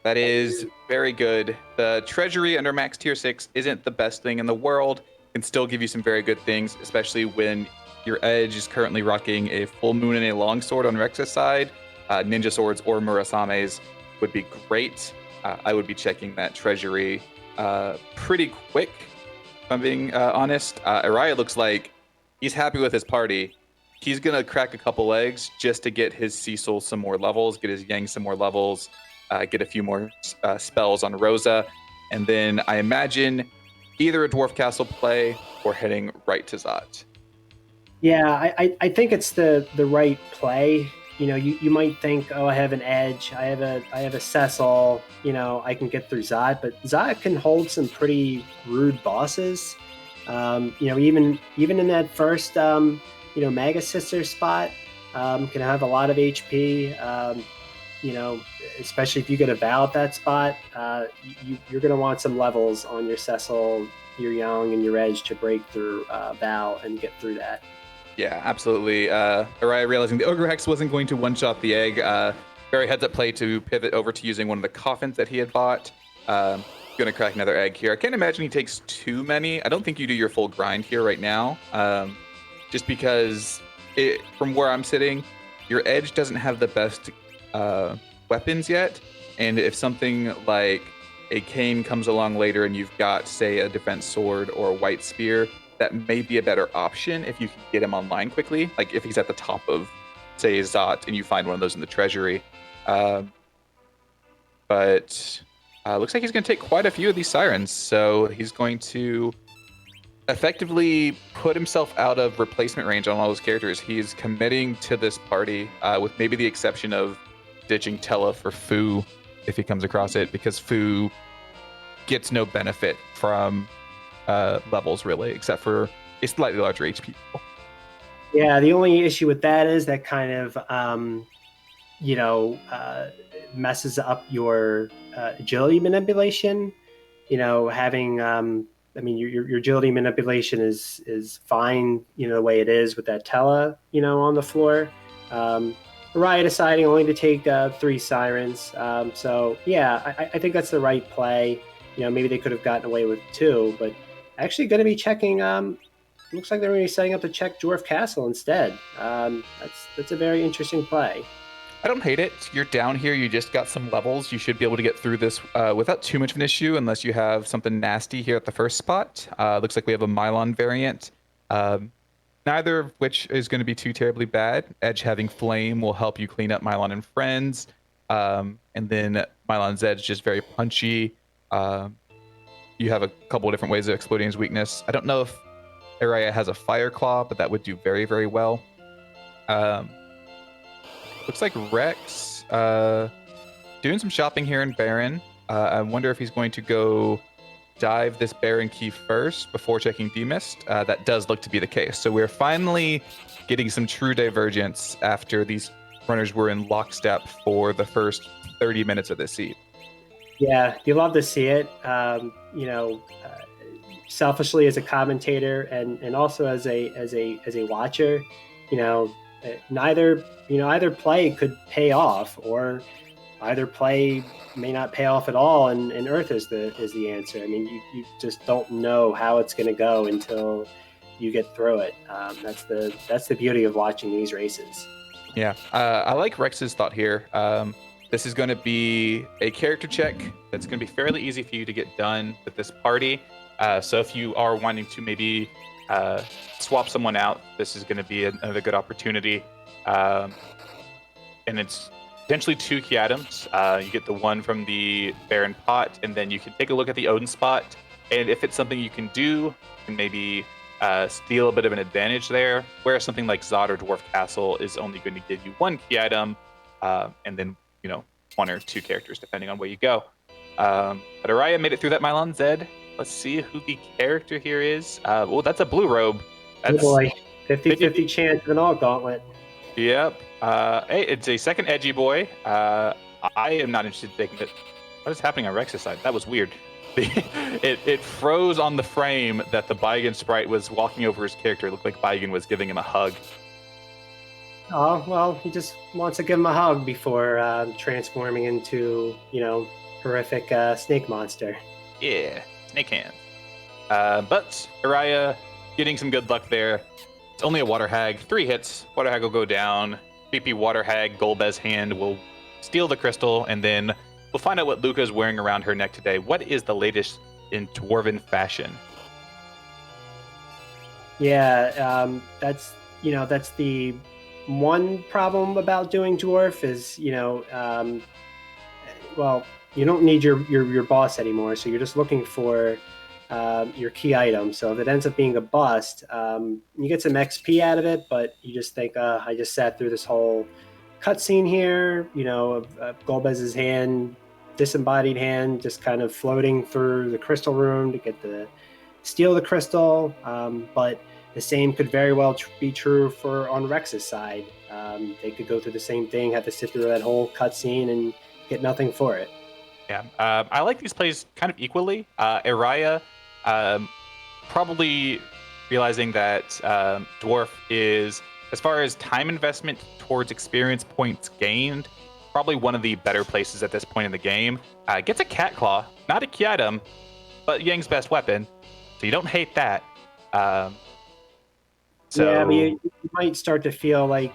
That is very good. The treasury under max tier 6 isn't the best thing in the world. Can still give you some very good things, especially when your edge is currently rocking a full moon and a longsword on Rex's side. Ninja swords or Murasame's would be great. I would be checking that treasury pretty quick, if I'm being honest. Aeriyah looks like he's happy with his party. He's going to crack a couple eggs just to get his Cecil some more levels, get his Yang some more levels, get a few more spells on Rosa. And then I imagine either a Dwarf Castle play or heading right to Zot. Yeah, I think it's the right play. You might think, oh, I have an edge, I have a Cecil, I can get through Zot, but Zot can hold some pretty rude bosses. Even in that first Mega Sister spot, can have a lot of HP. Especially if you get a Val at that spot, you're going to want some levels on your Cecil, your Young, and your Edge to break through Val and get through that. Yeah, absolutely. Aeriyah realizing the Ogre Hex wasn't going to one-shot the egg. Very heads up play to pivot over to using one of the coffins that he had bought. Going to crack another egg here. I can't imagine he takes too many. I don't think you do your full grind here right now. Just because from where I'm sitting, your Edge doesn't have the best weapons yet. And if something like a cane comes along later and you've got, say, a defense sword or a white spear, that may be a better option if you can get him online quickly. Like if he's at the top of, say, Zot and you find one of those in the treasury. But looks like he's going to take quite a few of these sirens. So he's going to effectively put himself out of replacement range on all those characters. He's committing to this party with maybe the exception of ditching Tella for Fu if he comes across it, because Fu gets no benefit from levels really, except for a slightly larger HP. Yeah, the only issue with that is that kind of messes up your agility manipulation. Having your agility manipulation is fine, the way it is with that Tella, on the floor. Aeriyah deciding only to take 3 sirens. So yeah, I think that's the right play. Maybe they could have gotten away with 2, but actually going to be checking. Looks like they're going to be setting up to check Dwarf Castle instead. That's a very interesting play. I don't hate it. You're down here. You just got some levels. You should be able to get through this without too much of an issue, unless you have something nasty here at the first spot. Looks like we have a Mylon variant. Neither of which is going to be too terribly bad. Edge having Flame will help you clean up Mylon and friends. And then Mylon's Edge just very punchy. You have a couple of different ways of exploiting his weakness. I don't know if Aeriyah has a Fire Claw, but that would do very, very well. Looks like Rexx doing some shopping here in Baron. I wonder if he's going to go dive this Baron key first before checking Demist. That does look to be the case. So we're finally getting some true divergence after these runners were in lockstep for the first 30 minutes of this seed. Yeah, you love to see it. Selfishly as a commentator and also as a watcher, either play could pay off, or either play may not pay off at all, and Earth is the answer. I mean, you just don't know how it's going to go until you get through it. That's the beauty of watching these races. Yeah, I like Rex's thought here. This is going to be a character check that's going to be fairly easy for you to get done with this party. So if you are wanting to maybe swap someone out, this is going to be another good opportunity. And it's potentially 2 key items. You get the one from the Baron pot, and then you can take a look at the Odin spot. And if it's something you can do, you can maybe steal a bit of an advantage there. Whereas something like Zod or Dwarf Castle is only going to give you 1 key item, and then 1 or 2 characters depending on where you go. But Aeriyah made it through that Mylon Zed. Let's see who the character here is. Well, that's a blue robe. That's, oh boy, 50-50 chance of an all gauntlet. Yep. Hey, it's a second edgy boy. I am not interested in taking it. What is happening on Rex's side? That was weird. It froze on the frame that the Baigen sprite was walking over his character. It looked like Baigen was giving him a hug. Oh, well, he just wants to give him a hug before transforming into, horrific snake monster. Yeah, snake hands. But Aeriyah getting some good luck there. It's only a Water Hag. 3 hits. Water Hag will go down. creepy Water Hag Golbez's hand will steal the crystal, and then we'll find out what Luca is wearing around her neck today. What is the latest in Dwarven fashion? Yeah, that's the one problem about doing dwarf is well, you don't need your boss anymore, so you're just looking for your key item. So if it ends up being a bust, you get some XP out of it, but you just think, I just sat through this whole cutscene here, of Golbez's hand, disembodied hand, just kind of floating through the crystal room to get steal the crystal. But the same could very well be true on Rex's side. They could go through the same thing, have to sit through that whole cutscene and get nothing for it. Yeah, I like these plays kind of equally. Aeriyah, probably realizing that Dwarf is, as far as time investment towards experience points gained, probably one of the better places at this point in the game. Gets a cat claw, not a key item, but Yang's best weapon, so you don't hate that. Yeah, I mean, you might start to feel like,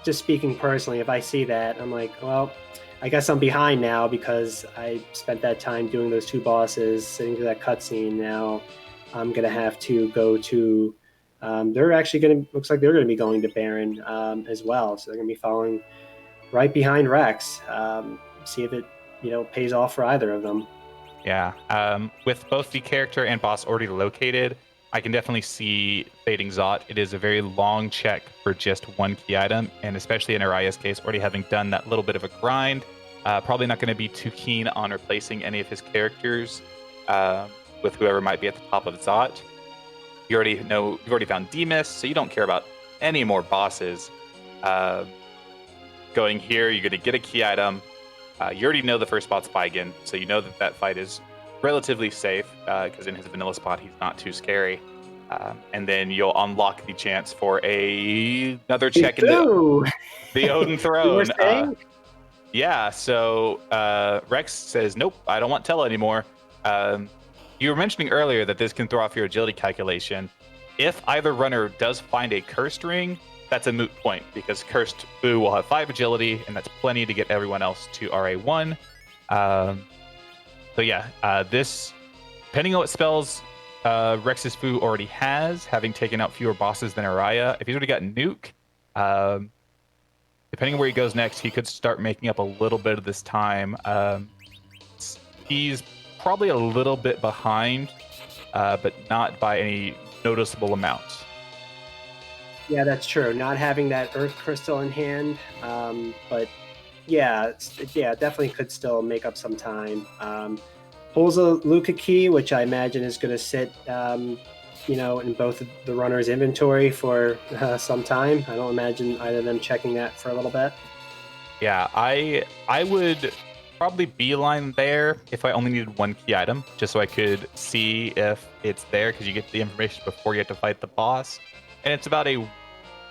just speaking personally, if I see that, I'm like, well, I guess I'm behind now because I spent that time doing those 2 bosses, sitting through that cutscene. Now I'm going to have to go to, looks like they're going to be going to Baron as well. So they're going to be following right behind Rexx. See if it, pays off for either of them. Yeah, with both the character and boss already located, I can definitely see fading Zot. It is a very long check for just 1 key item, and especially in Aeriyah's case, already having done that little bit of a grind, probably not going to be too keen on replacing any of his characters with whoever might be at the top of Zot. You already know, you've already found Demas, so you don't care about any more bosses. Going here, you're going to get a key item. You already know the first spot's Baigen, so you know that fight is relatively safe because in his vanilla spot he's not too scary, and then you'll unlock the chance for another check in the Odin throne. Yeah, so Rexx says nope, I don't want Tella anymore. You were mentioning earlier that this can throw off your agility calculation. If either runner does find a cursed ring, that's a moot point because cursed Boo will have 5 agility, and that's plenty to get everyone else to RA1. So yeah, this, depending on what spells Rex's Fu already has, having taken out fewer bosses than Aeriyah, if he's already got Nuke, depending on where he goes next, he could start making up a little bit of this time. He's probably a little bit behind, but not by any noticeable amount. Yeah, that's true. Not having that Earth Crystal in hand, but yeah, definitely could still make up some time. Pulls a Luca key, which I imagine is going to sit, in both of the runners' inventory for some time. I don't imagine either of them checking that for a little bit. Yeah, I would probably beeline there if I only needed 1 key item, just so I could see if it's there, because you get the information before you have to fight the boss. And it's about a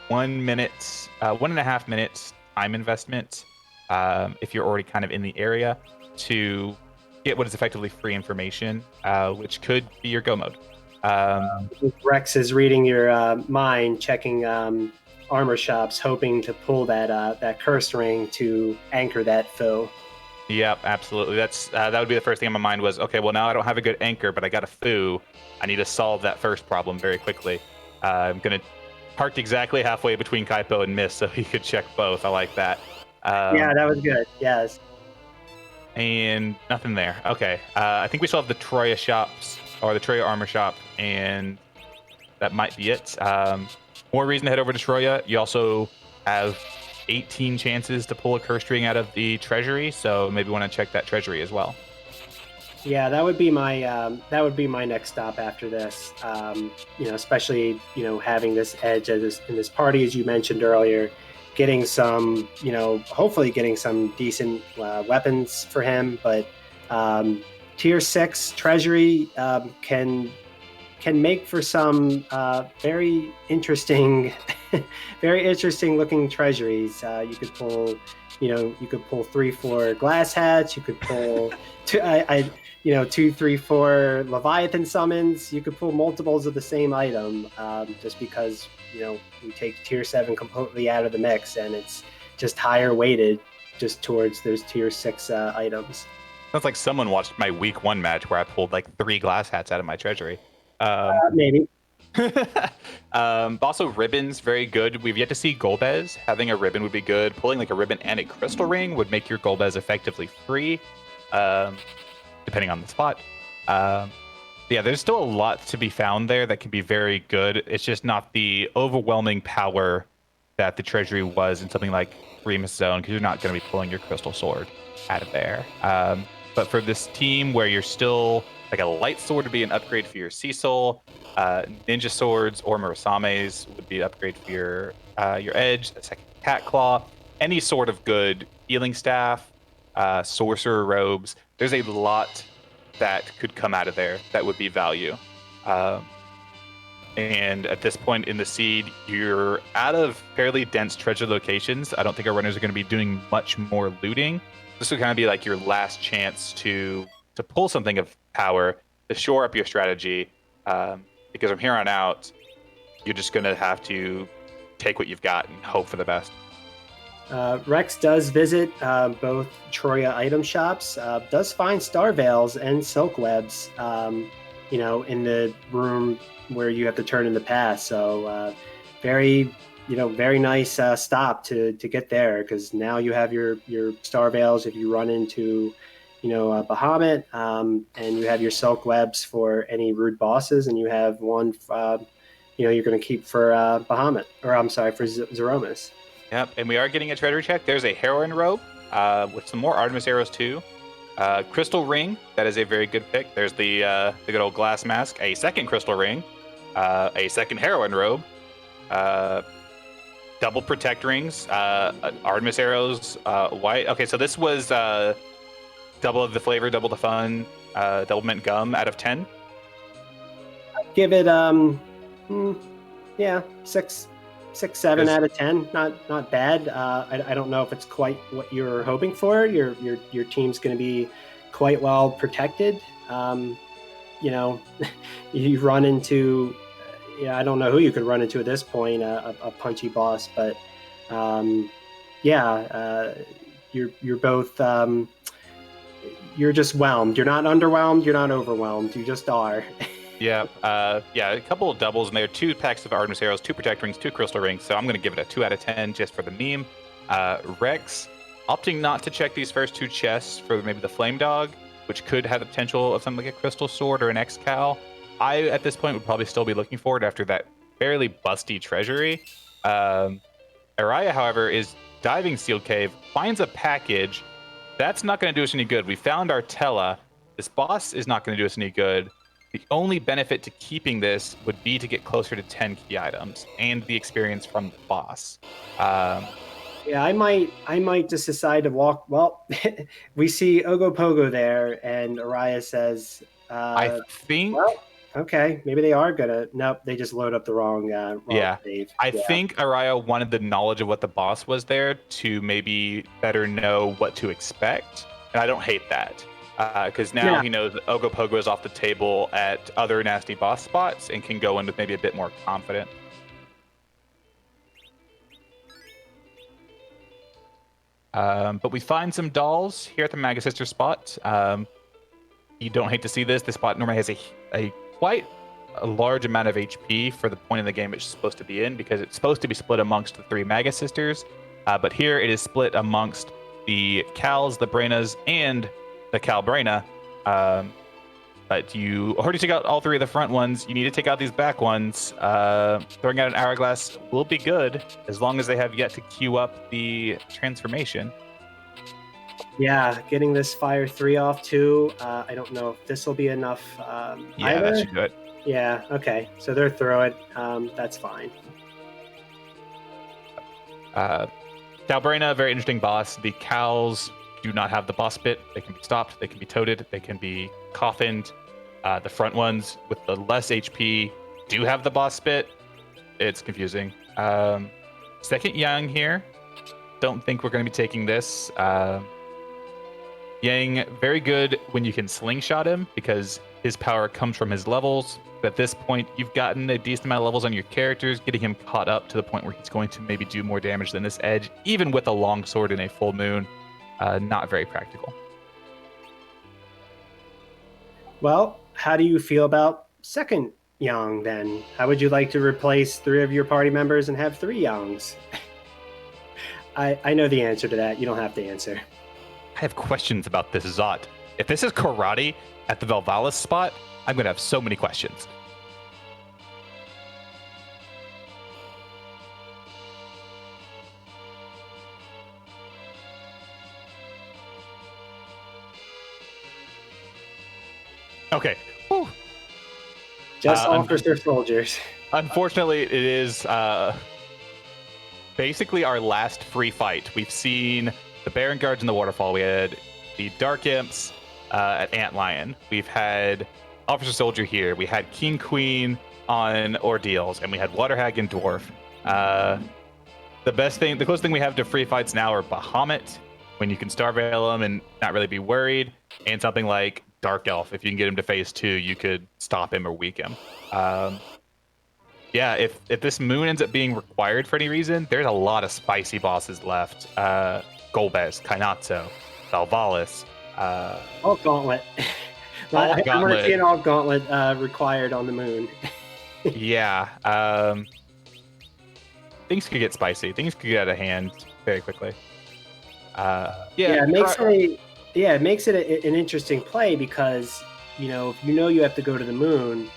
1.5 minutes time investment. If you're already kind of in the area, to get what is effectively free information, which could be your go mode. Rexx is reading your mind, checking armor shops, hoping to pull that curse ring to anchor that foe. Yep, absolutely. That would be the first thing on my mind was, okay, well now I don't have a good anchor, but I got a foo. I need to solve that first problem very quickly. I'm gonna park exactly halfway between Kaipo and Mist so he could check both. I like that. Yeah, that was good. Yes. And nothing there. Okay. I think we still have the Troya shops, or the Troya armor shop, and that might be it. More reason to head over to Troya. You also have 18 chances to pull a curse string out of the treasury, so maybe want to check that treasury as well. Yeah, that would be my next stop after this. Especially having this edge in this party, as you mentioned earlier, getting some, hopefully getting some decent weapons for him. But tier 6 treasury can make for some very interesting, very interesting looking treasuries. You could pull, you could pull 3-4 glass hats. You could pull two, 2-3-4 Leviathan summons. You could pull multiples of the same item, just because we take tier 7 completely out of the mix, and it's just higher weighted just towards those tier 6 items. Sounds like someone watched my week 1 match where I pulled like 3 glass hats out of my treasury. Maybe. Also, ribbons, very good. We've yet to see Golbez. Having a ribbon would be good. Pulling like a ribbon and a crystal ring would make your Golbez effectively free, depending on the spot. Yeah, there's still a lot to be found there that can be very good. It's just not the overwhelming power that the treasury was in something like Remus Zone, because you're not going to be pulling your crystal sword out of there. But for this team where you're still like a light sword would be an upgrade for your Cecil. Ninja swords or Murasames would be an upgrade for your edge. A second cat claw. Any sort of good healing staff, sorcerer robes. There's a lot that could come out of there that would be value. And at this point in the seed, you're out of fairly dense treasure locations. I don't think our runners are going to be doing much more looting. This would kind of be like your last chance to pull something of power to shore up your strategy, because from here on out, you're just going to have to take what you've got and hope for the best. Rexx does visit both Troya item shops, does find star veils and silk webs, in the room where you have to turn in the pass. So very nice stop to get there, because now you have your star veils if you run into Bahamut, and you have your silk webs for any rude bosses, and you have one you're going to keep for Bahamut, or I'm sorry, for Zeromus. Yep, and we are getting a treasure check. There's a heroine robe with some more Artemis arrows too. Crystal ring, that is a very good pick. There's the good old glass mask, a second crystal ring, a second heroine robe, double protect rings, Artemis arrows, white. Okay, so this was double the flavor, double the fun, double mint gum out of 10. Give it 6, 7 out of 10. Not bad. I don't know if it's quite what you're hoping for. Your team's going to be quite well protected. You run into, I don't know who you could run into at this point, a punchy boss, but you're both. You're just whelmed. You're not underwhelmed. You're not overwhelmed. You just are. Yeah, a couple of doubles in there. 2 packs of Artemis arrows, 2 protect rings, 2 crystal rings. So I'm going to give it a 2 out of 10 just for the meme. Rexx opting not to check these first 2 chests for maybe the Flame Dog, which could have the potential of something like a crystal sword or an X-Cal. I, at this point, would probably still be looking for it after that fairly busty treasury. Aeriyah, however, is diving Sealed Cave, finds a package. That's not going to do us any good. We found our Tella. This boss is not going to do us any good. The only benefit to keeping this would be to get closer to 10 key items and the experience from the boss. Yeah, I might just decide to walk. Well, we see Ogopogo there, and Aeriyah says, I think... Well, okay, maybe they are gonna... Nope, they just load up the wrong save. I think Aeriyah wanted the knowledge of what the boss was there to maybe better know what to expect, and I don't hate that. Because now he knows that Ogopogo is off the table at other nasty boss spots and can go in with maybe a bit more confident. But we find some dolls here at the Maga Sister spot. You don't hate to see this. This spot normally has a quite a large amount of HP for the point in the game it's supposed to be in, because it's supposed to be split amongst the 3 Maga Sisters. But here it is split amongst the Cals, the Brenas, and the Calbrena. But you already took out all 3 of the front ones. You need to take out these back ones. Throwing out an Hourglass will be good as long as they have yet to queue up the transformation. Yeah, getting this Fire 3 off too. I don't know if this will be enough Yeah, either. that should do it. Yeah, okay. So they're through it. That's fine. Calbrena, very interesting boss. The Cals do not have the boss bit. They can be stopped, they can be toted, they can be coffined. The front ones with the less HP do have the boss bit. It's confusing. Second Yang here. Don't think we're going to be taking this. Yang, very good when you can slingshot him because his power comes from his levels. But at this point, you've gotten a decent amount of levels on your characters, getting him caught up to the point where he's going to maybe do more damage than this Edge, even with a long sword and a full moon. Not very practical. Well, how do you feel about second Yang then? How would you like to replace 3 of your party members and have 3 Yangs? I know the answer to that. You don't have to answer. I have questions about this Zot. If this is karate at the Velvalis spot, I'm going to have so many questions. Okay. Whew. Just officer soldiers. Unfortunately, it is basically our last free fight. We've seen the Baron Guards in the Waterfall. We had the Dark Imps at Antlion. We've had Officer Soldier here. We had King Queen on Ordeals, and we had Water Hag and Dwarf. The closest thing we have to free fights now are Bahamut, when you can Star Veil him and not really be worried, and something like Dark Elf. If you can get him to phase 2, you could stop him or weak him. Yeah, if this moon ends up being required for any reason, there's a lot of spicy bosses left. Golbez, Kainatsu, Valvalis. Alt Gauntlet. I'm already seeing Alt Gauntlet required on the moon. Yeah. Things could get spicy. Things could get out of hand very quickly. It makes it an interesting play because you have to go to the moon.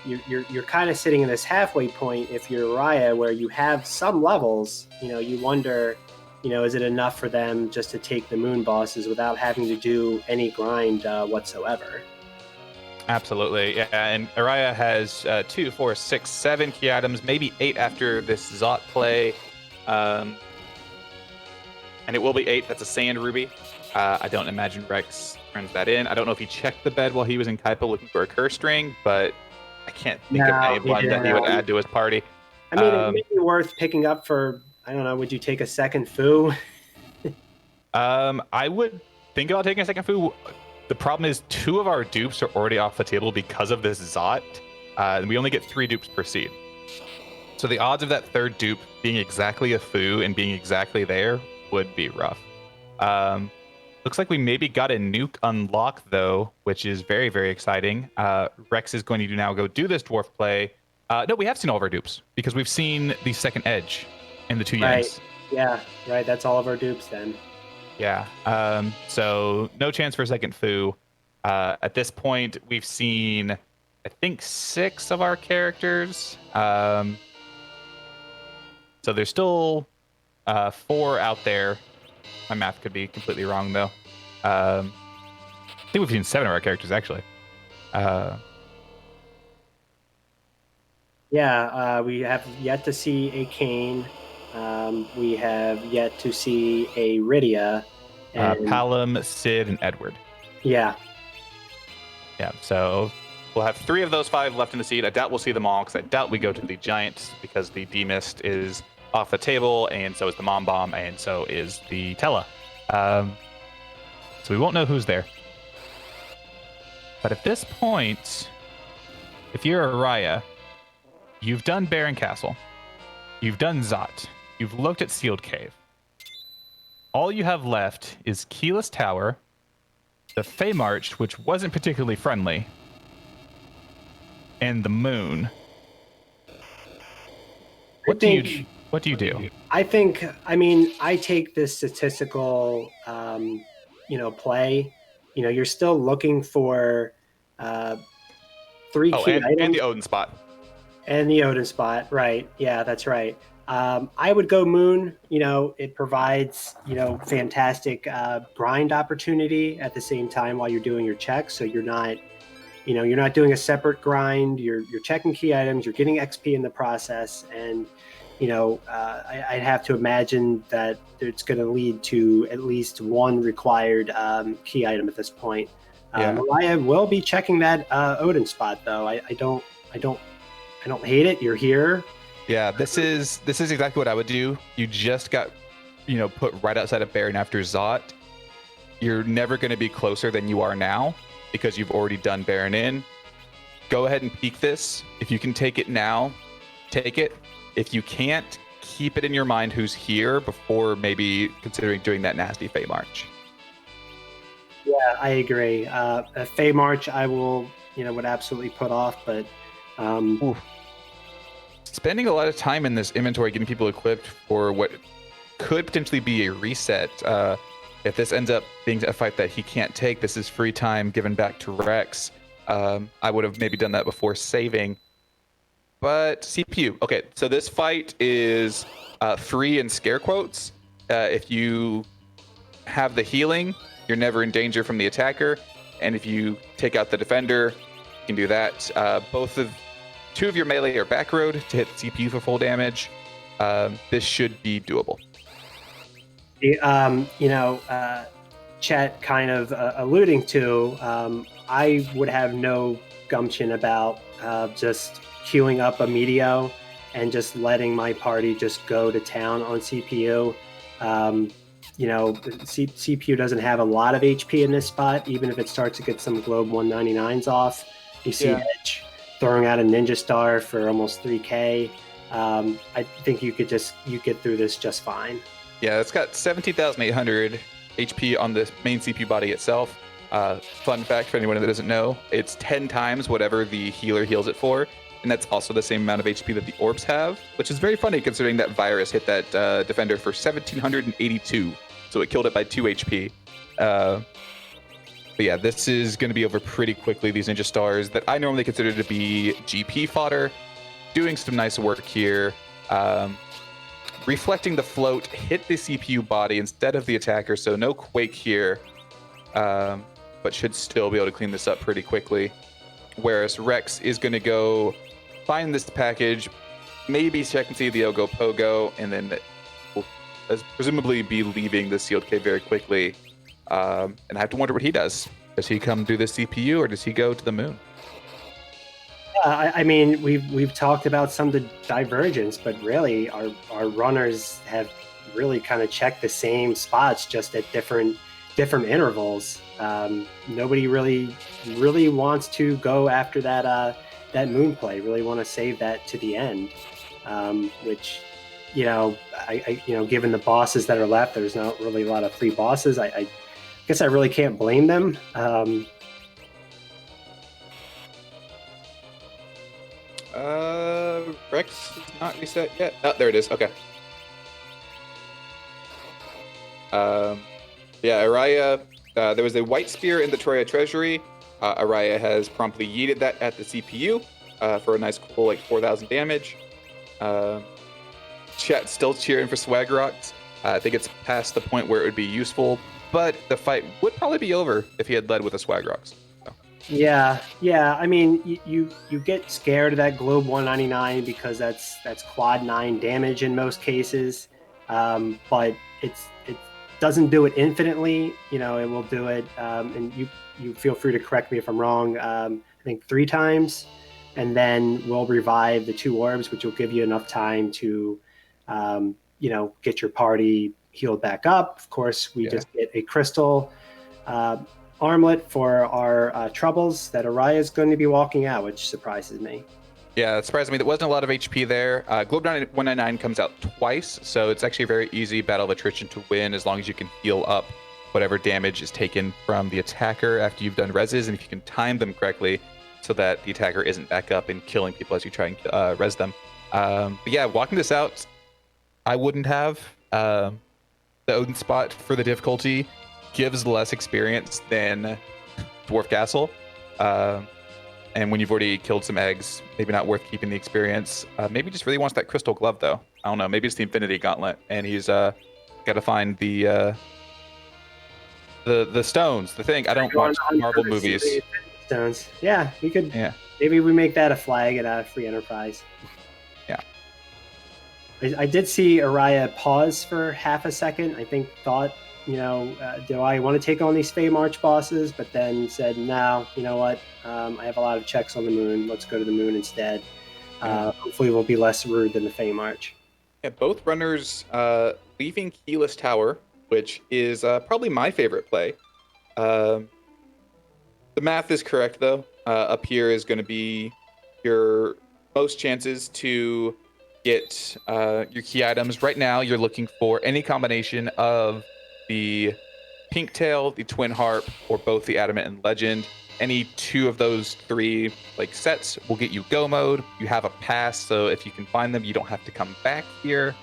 You're kind of sitting in this halfway point if you're Aeriyah, where you have some levels. You wonder, is it enough for them just to take the moon bosses without having to do any grind whatsoever? Absolutely, yeah. And Aeriyah has 2, 4, 6, 7 key items, maybe 8 after this Zot play. And it will be 8. That's a Sand Ruby. I don't imagine Rexx turns that in. I don't know if he checked the bed while he was in Kaipa looking for a curse string, but I can't think of anyone that he would add to his party. I mean, it may be worth picking up for, I don't know, would you take a second Fu? I would think about taking a second Fu. The problem is 2 of our dupes are already off the table because of this Zot. And we only get 3 dupes per seed. So the odds of that third dupe being exactly a Fu and being exactly there would be rough. Looks like we maybe got a nuke unlock, though, which is very, very exciting. Rexx is going to now go do this dwarf play. No, we have seen all of our dupes because we've seen the second Edge in the 2 Yangs. Yeah, right. That's all of our dupes then. Yeah. So no chance for a second Fu. At this point, we've seen, I think, 6 of our characters. So there's still 4 out there. My math could be completely wrong, though. I think we've seen 7 of our characters, actually. We have yet to see a Kane. We have yet to see a Rydia. And Palom, Sid, and Edward. Yeah. Yeah, so we'll have 3 of those 5 left in the seed. I doubt we'll see them all, because I doubt we go to the Giants, because the D-Mist is off the table, and so is the Mom Bomb, and so is the Tella. So we won't know who's there. But at this point, if you're Aeriyah, you've done Baron Castle, you've done Zot, you've looked at Sealed Cave. All you have left is Keyless Tower, the Fey March, which wasn't particularly friendly, and the Moon. What do you What do you do? I think, I mean, I take this statistical, play. You're still looking for uh, three Oh, key and the items Odin spot. and the Odin spot. Right. Yeah, that's right. I would go Moon. It provides, fantastic grind opportunity at the same time while you're doing your checks. So you're not doing a separate grind. You're checking key items. You're getting XP in the process, and I'd have to imagine that it's going to lead to at least one required key item at this point. Yeah. Aeriyah will be checking that Odin spot, though. I don't hate it. You're here. Yeah, this is exactly what I would do. You just got, put right outside of Baron after Zot. You're never going to be closer than you are now because you've already done Baron in. Go ahead and peek this. If you can take it now, take it. If you can't, keep it in your mind who's here before maybe considering doing that nasty Fey March. Yeah, I agree. A Fey March, I would absolutely put off, but spending a lot of time in this inventory getting people equipped for what could potentially be a reset. If this ends up being a fight that he can't take, this is free time given back to Rexx. I would have maybe done that before saving. But CPU. Okay, so this fight is free in scare quotes. If you have the healing, you're never in danger from the attacker. And if you take out the defender, you can do that. Two of your melee are back road to hit CPU for full damage. This should be doable. Chet kind of alluding to, I would have no gumption about just queuing up a Meteo and just letting my party just go to town on CPU. CPU doesn't have a lot of HP in this spot, even if it starts to get some Globe 199s off. You see Edge throwing out a Ninja Star for almost 3K. I think you get through this just fine. Yeah, it's got 17,800 HP on the main CPU body itself. Fun fact for anyone that doesn't know, it's 10 times whatever the healer heals it for. And that's also the same amount of HP that the orbs have, which is very funny considering that virus hit that defender for 1,782. So it killed it by 2 HP. But yeah, this is going to be over pretty quickly. These Ninja Stars that I normally consider to be GP fodder, doing some nice work here. Reflecting the float, hit the CPU body instead of the attacker, so no Quake here, but should still be able to clean this up pretty quickly. Whereas Rexx is going to go find this package, maybe check and see the Ogo Pogo, and then will presumably be leaving the sealed cave very quickly. And I have to wonder what he does. Does he come do the CPU or does he go to the moon? I mean, we've talked about some of the divergence, but really our runners have really kind of checked the same spots, just at different intervals. Nobody really wants to go after that moon play. Really want to save that to the end, which given the bosses that are left, there's not really a lot of free bosses. I guess I really can't blame them. Rexx is not reset yet. Oh, there it is. Okay. Yeah, Aeriyah. There was a white spear in the Troya treasury. Aeriyah has promptly yeeted that at the CPU for a nice cool 4,000 damage. Chat still cheering for swag rocks. I think it's past the point where it would be useful, but the fight would probably be over if he had led with the swag rocks. So. Yeah. I mean, you get scared of that Globe 199 because that's quad 9 damage in most cases, but it doesn't do it infinitely. It will do it, and you feel free to correct me if I'm wrong. I think 3 times, and then we'll revive the 2 orbs, which will give you enough time to, get your party healed back up. Of course, we just get a crystal armlet for our troubles that Aeriyah is going to be walking out, which surprises me. Yeah, it surprised me. There wasn't a lot of HP there. Globe 199 comes out twice, so it's actually a very easy battle of attrition to win as long as you can heal up whatever damage is taken from the attacker after you've done reses, and if you can time them correctly so that the attacker isn't back up and killing people as you try and res them. But yeah, walking this out, I wouldn't have. The Odin spot for the difficulty gives less experience than Dwarf Castle. And when you've already killed some eggs, maybe not worth keeping the experience. Maybe just really wants that crystal glove, though. I don't know. Maybe it's the Infinity Gauntlet, and he's got to find the stones. The thing. I don't watch Marvel movies. Stones. Yeah, we could. Yeah. Maybe we make that a flag at a free enterprise. Yeah. I did see Aeriyah pause for half a second. I think thought, do I want to take on these Fey March bosses? But then said, no, you know what? I have a lot of checks on the moon. Let's go to the moon instead. Hopefully we'll be less rude than the Fey March. Yeah, both runners leaving Keyless Tower, which is probably my favorite play. The math is correct, though. Up here is going to be your most chances to get your key items. Right now, you're looking for any combination of the Pink Tail, the Twin Harp, or both the Adamant and Legend. Any two of those three sets will get you go mode. You have a pass, so if you can find them, you don't have to come back here.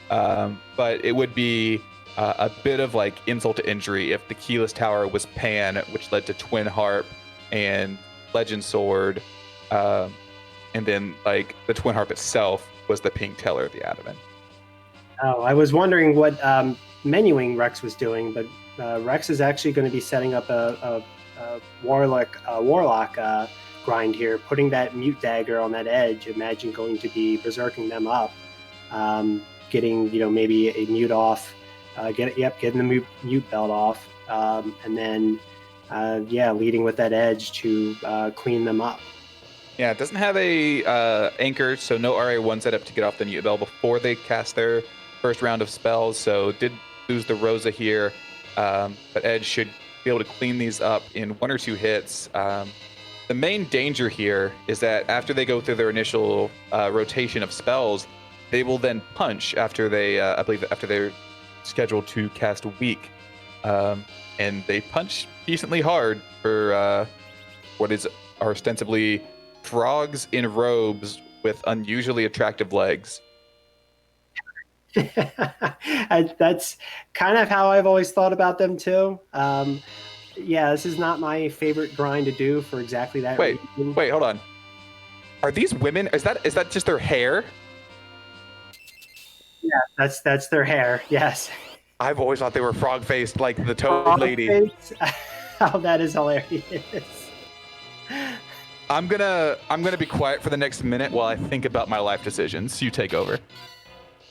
But it would be a bit of insult to injury if the Keyless Tower was Pan, which led to Twin Harp and Legend Sword, and then the Twin Harp itself was the Pink Tail or the Adamant. Oh, I was wondering what menuing Rexx was doing, but Rexx is actually going to be setting up a warlock grind here, putting that mute dagger on that edge. Imagine going to be berserking them up, getting maybe a mute off, getting the mute belt off, and then leading with that edge to clean them up. Yeah, it doesn't have a anchor, so no RA1 setup to get off the mute bell before they cast their first round of spells. So did lose the Rosa here, but Edge should be able to clean these up in 1 or 2 hits. The main danger here is that after they go through their initial rotation of spells, they will then punch after they, I believe, after they're scheduled to cast Weak, and they punch decently hard for what is ostensibly frogs in robes with unusually attractive legs. That's kind of how I've always thought about them too. This is not my favorite grind to do for exactly that reason. Wait, hold on. Are these women? Is that just their hair? Yeah, that's their hair. Yes. I've always thought they were frog-faced, like the Toad Lady. Oh, that is hilarious. I'm gonna be quiet for the next minute while I think about my life decisions. You take over.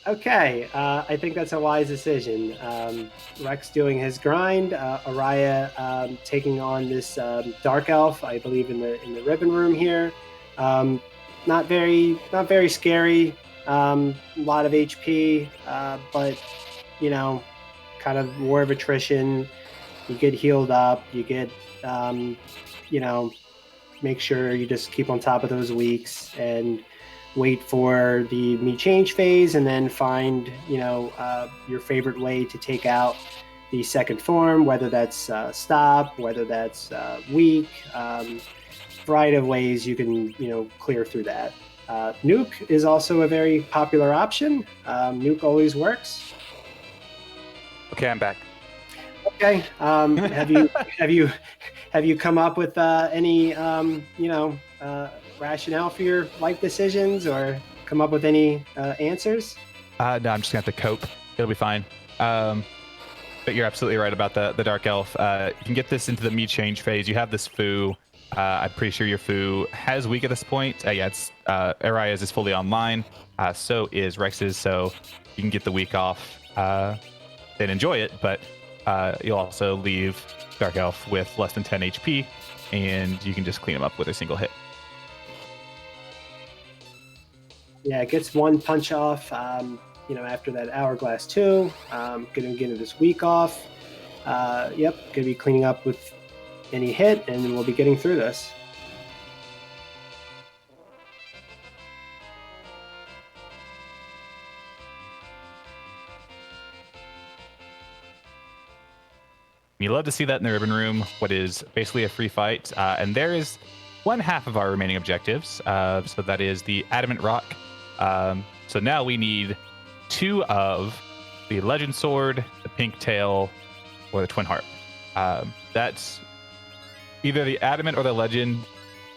Okay, I think that's a wise decision. Rexx doing his grind, Aeriyah taking on this dark elf, I believe in the ribbon room here. Not very scary. A lot of HP, but kind of war of attrition. You get healed up. You get make sure you just keep on top of those weeks and wait for the me change phase, and then find your favorite way to take out the second form, whether that's stop, whether that's weak, variety of ways you can clear through that. Nuke is also a very popular option. Nuke always works. Okay, I'm back. Okay. Have you come up with any rationale for your life decisions, or come up with any answers? No, I'm just gonna have to cope. It'll be fine. But you're absolutely right about the dark elf. You can get this into the me change phase. You have this foo. I'm pretty sure your foo has weak at this point. It's Aeriyah's is fully online. So is Rexx's. So you can get the weak off and enjoy it. But you'll also leave dark elf with less than 10 HP, and you can just clean him up with a single hit. Yeah, it gets one punch off. After that Hourglass 2, gonna get this week off. Gonna be cleaning up with any hit, and we'll be getting through this. You love to see that in the ribbon room, what is basically a free fight. And there is one half of our remaining objectives. So that is the Adamant Rock. So now we need 2 of the Legend Sword, the Pink Tail, or the Twin Harp. That's either the Adamant or the Legend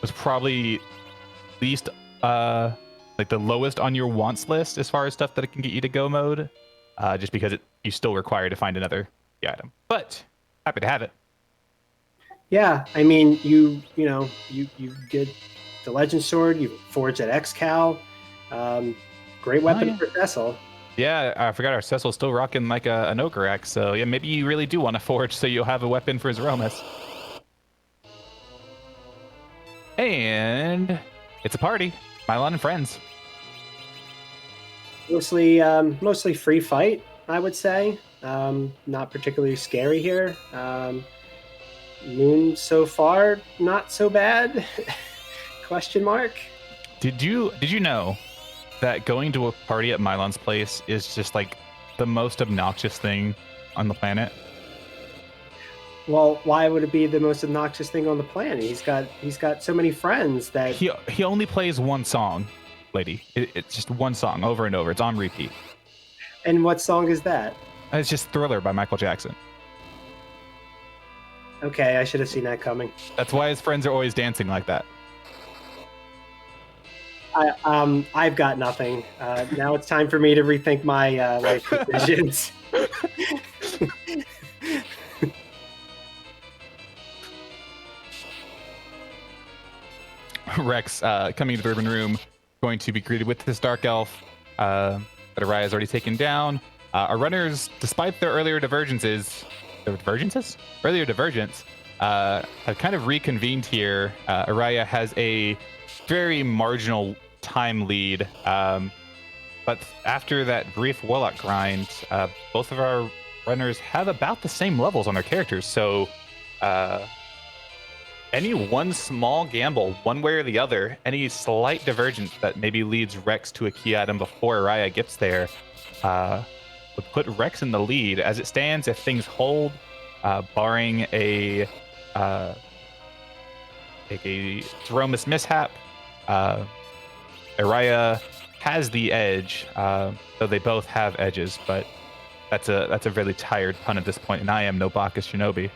was probably least like the lowest on your wants list as far as stuff that it can get you to go mode, just because you still require to find another item. But happy to have it. Yeah, I mean, you get the Legend Sword, you forge that X-Cal. Great weapon for Cecil. Yeah, I forgot our Cecil's still rocking like an Ogre Axe, so yeah, maybe you really do want to forge so you'll have a weapon for his Aromas. And it's a party. Mylon and friends. Mostly free fight, I would say. Not particularly scary here. Moon so far, not so bad. Question mark. Did you know that going to a party at Mylon's place is just like the most obnoxious thing on the planet? Well, why would it be the most obnoxious thing on the planet? He's got so many friends that he only plays one song, lady. It's just one song over and over. It's on repeat. And what song is that? It's just Thriller by Michael Jackson. Okay, I should have seen that coming. That's why his friends are always dancing like that. I've got nothing. Now it's time for me to rethink my life decisions. Rexx, coming into the urban room, going to be greeted with this Dark Elf that Aeriyah has already taken down. Our runners, despite their earlier divergence, have kind of reconvened here. Aeriyah has a very marginal time lead, but after that brief Warlock grind, both of our runners have about the same levels on their characters, so any one small gamble, one way or the other, any slight divergence that maybe leads Rexx to a key item before Aeriyah gets there, would put Rexx in the lead. As it stands, if things hold, barring a Thromus mishap, Aeriyah has the edge, though they both have edges, but that's a really tired pun at this point, and I am no Bacchus Shinobi.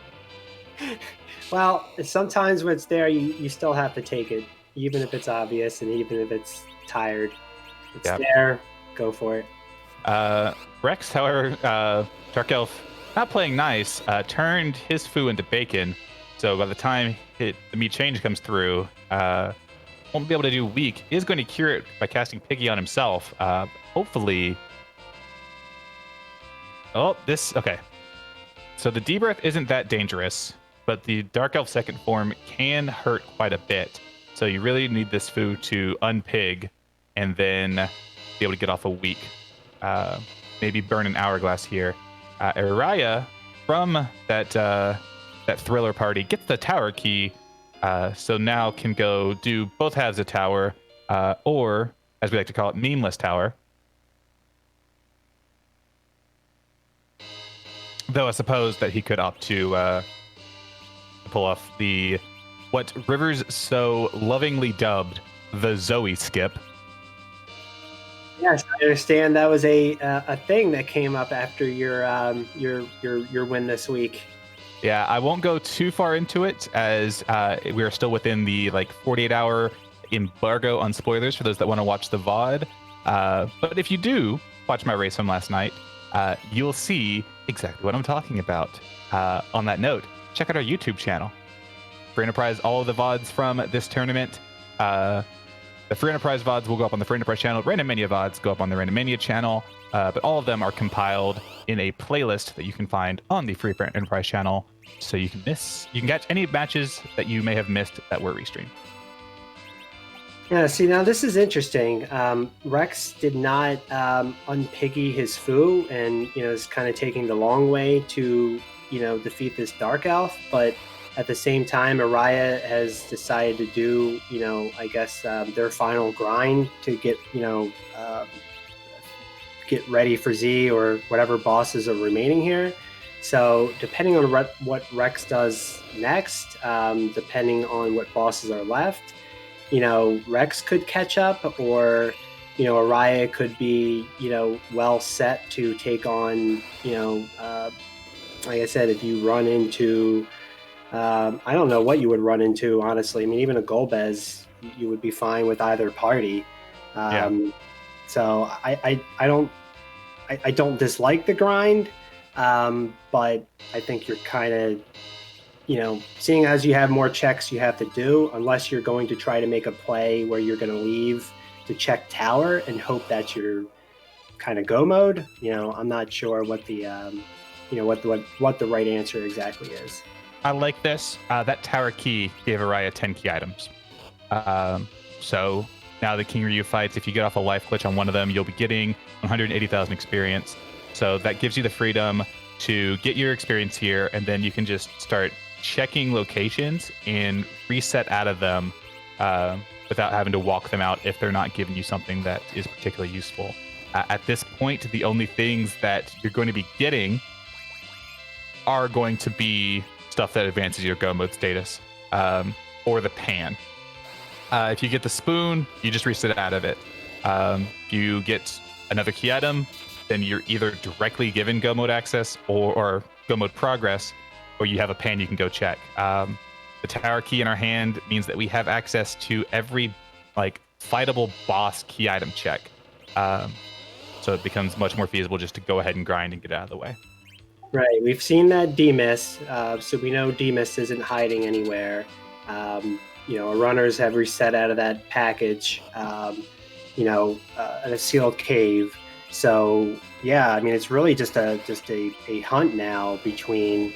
Well, sometimes when it's there, you still have to take it, even if it's obvious and even if it's tired. It's there, go for it. Rexx, however, Dark Elf, not playing nice, turned his foo into bacon, so by the time the meat change comes through, won't be able to do weak. Is going to cure it by casting Piggy on himself. Hopefully. Oh, okay. So the Debreath isn't that dangerous, but the Dark Elf second form can hurt quite a bit. So you really need this foo to unpig and then be able to get off a weak. Maybe burn an Hourglass here. Aeriyah, from that Thriller party, gets the tower key. So now can go do both halves of tower, or, as we like to call it, memeless tower. Though I suppose that he could opt to pull off what Rivers so lovingly dubbed the Zoe skip. Yes, I understand that was a thing that came up after your win this week. Yeah, I won't go too far into it, as we are still within the 48-hour embargo on spoilers for those that want to watch the VOD. But if you do watch my race from last night, you'll see exactly what I'm talking about. On that note, check out our YouTube channel. Free Enterprise, all of the VODs from this tournament. The Free Enterprise VODs will go up on the Free Enterprise channel. Random Mania VODs go up on the Random Mania channel. But all of them are compiled in a playlist that you can find on the Free Enterprise channel, so you can catch any matches that you may have missed that were restreamed. Yeah, see, now this is interesting. Rexx did not unpiggy his foo, and is kind of taking the long way to defeat this Dark Elf, but at the same time, Aeriyah has decided to do I guess their final grind to get get ready for Z or whatever bosses are remaining here. So depending on what Rexx does next, depending on what bosses are left, Rexx could catch up, or Aeriyah could be, well set to take on, like I said, if you run into, I don't know what you would run into, honestly. I mean, even a Golbez, you would be fine with either party. Yeah. So I don't dislike the grind, but I think you're kind of, seeing as you have more checks you have to do, unless you're going to try to make a play where you're going to leave to check tower and hope that you're kind of go mode. I'm not sure what the what the right answer exactly is. I like this. That tower key gave Aeriyah 10 key items. So now the King Ryu fights, if you get off a life glitch on one of them, you'll be getting 180,000 experience. So that gives you the freedom to get your experience here, and then you can just start checking locations and reset out of them without having to walk them out if they're not giving you something that is particularly useful. At this point, the only things that you're going to be getting are going to be stuff that advances your go mode status, or the pan. If you get the spoon, you just reset out of it. If you get another key item, then you're either directly given go mode access or go mode progress, or you have a pan you can go check. The tower key in our hand means that we have access to every fightable boss key item check. So it becomes much more feasible just to go ahead and grind and get out of the way. Right. We've seen that D-Miss, so we know D-Miss isn't hiding anywhere. Runners have reset out of that package, in a sealed cave. So yeah, I mean, it's really just a hunt now between,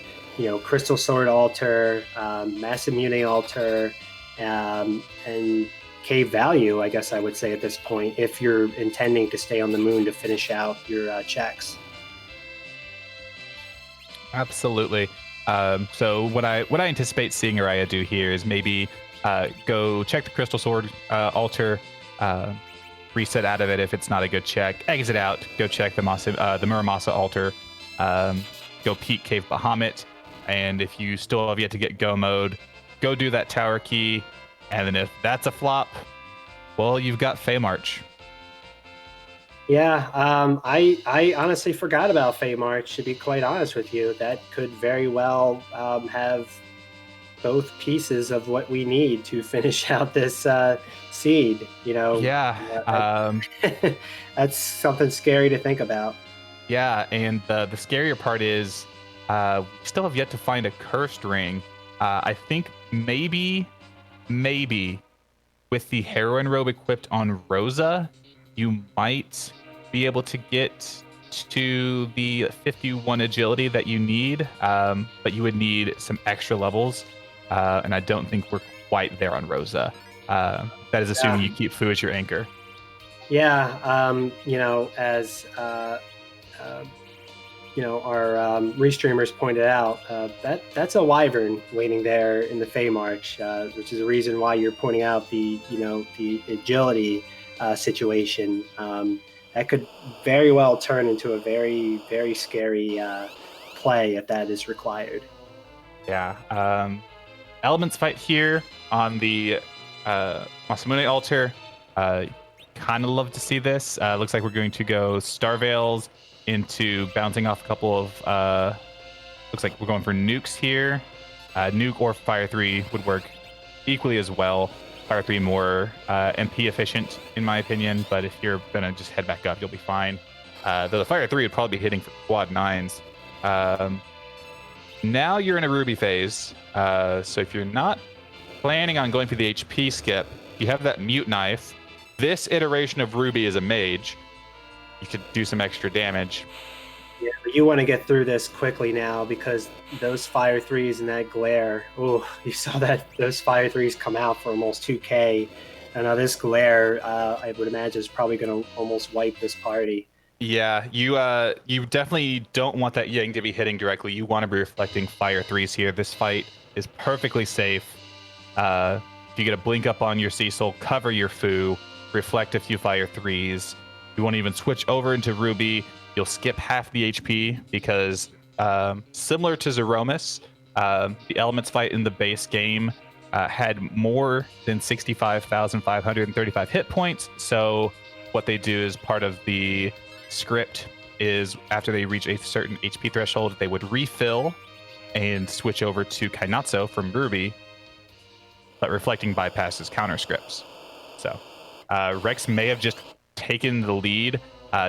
Crystal Sword Altar, Mass Immunity Altar, and Cave Value, I guess I would say at this point, if you're intending to stay on the moon to finish out your checks. Absolutely. So what I anticipate seeing Aeriyah do here is maybe go check the Crystal Sword altar, reset out of it if it's not a good check, exit out, go check the Muramasa altar, go peek Cave Bahamut, and if you still have yet to get go mode, go do that tower key, and then if that's a flop, well, you've got Fey March. Yeah, I honestly forgot about Fey March, to be quite honest with you. That could very well have both pieces of what we need to finish out this seed. Yeah. That's something scary to think about. Yeah, and the scarier part is we still have yet to find a cursed ring. I think maybe with the heroine robe equipped on Rosa, you might be able to get to the 51 agility that you need, but you would need some extra levels, and I don't think we're quite there on Rosa. That is assuming you keep Fu as your anchor. Yeah, as our restreamers pointed out, that's a wyvern waiting there in the Fey March, which is the reason why you're pointing out the agility situation. That could very well turn into a very, very scary play if that is required. Yeah. Elements fight here on the Masamune altar. Kind of love to see this. Looks like we're going to go Star Veils into bouncing off a couple of... looks like we're going for nukes here. Nuke or Fire 3 would work equally as well. Fire 3 more MP efficient, in my opinion, but if you're going to just head back up, you'll be fine. Though the Fire 3 would probably be hitting for quad 9s. Now you're in a Ruby phase, so if you're not planning on going for the HP skip, you have that Mute Knife. This iteration of Ruby is a mage. You could do some extra damage. Yeah, but you want to get through this quickly now because those Fire 3s and that glare, you saw those Fire 3s come out for almost 2k. And now this glare, I would imagine, is probably going to almost wipe this party. Yeah, you definitely don't want that Yang to be hitting directly. You want to be reflecting Fire 3s here. This fight is perfectly safe. If you get a blink up on your Cecil, cover your Fu, reflect a few Fire 3s. You won't even switch over into Ruby. You'll skip half the HP because, similar to Zeromus, the Elements fight in the base game had more than 65,535 hit points. So what they do as part of the script is after they reach a certain HP threshold, they would refill and switch over to Kainatsu from Ruby, but reflecting bypasses counter scripts. So Rexx may have just taken the lead.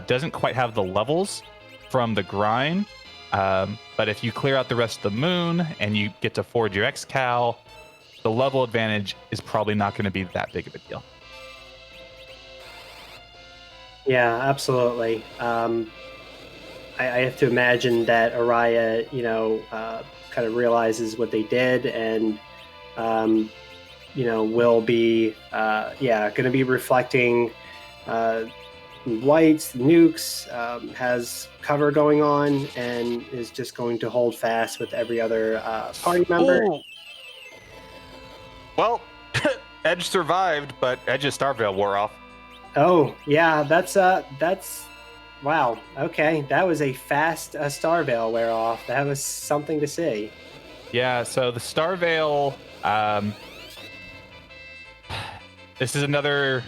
Doesn't quite have the levels from the grind, but if you clear out the rest of the moon and you get to forge your X-Cal, the level advantage is probably not going to be that big of a deal. Yeah, absolutely. I have to imagine that Aeriyah, kind of realizes what they did and, will be, going to be reflecting whites, nukes, has cover going on, and is just going to hold fast with every other party member. Ooh. Well, Edge survived, but Edge's Starveil wore off. Oh, yeah, that's wow. Okay, that was a fast Starveil wear off. That was something to see. Yeah, so the Starveil, this is another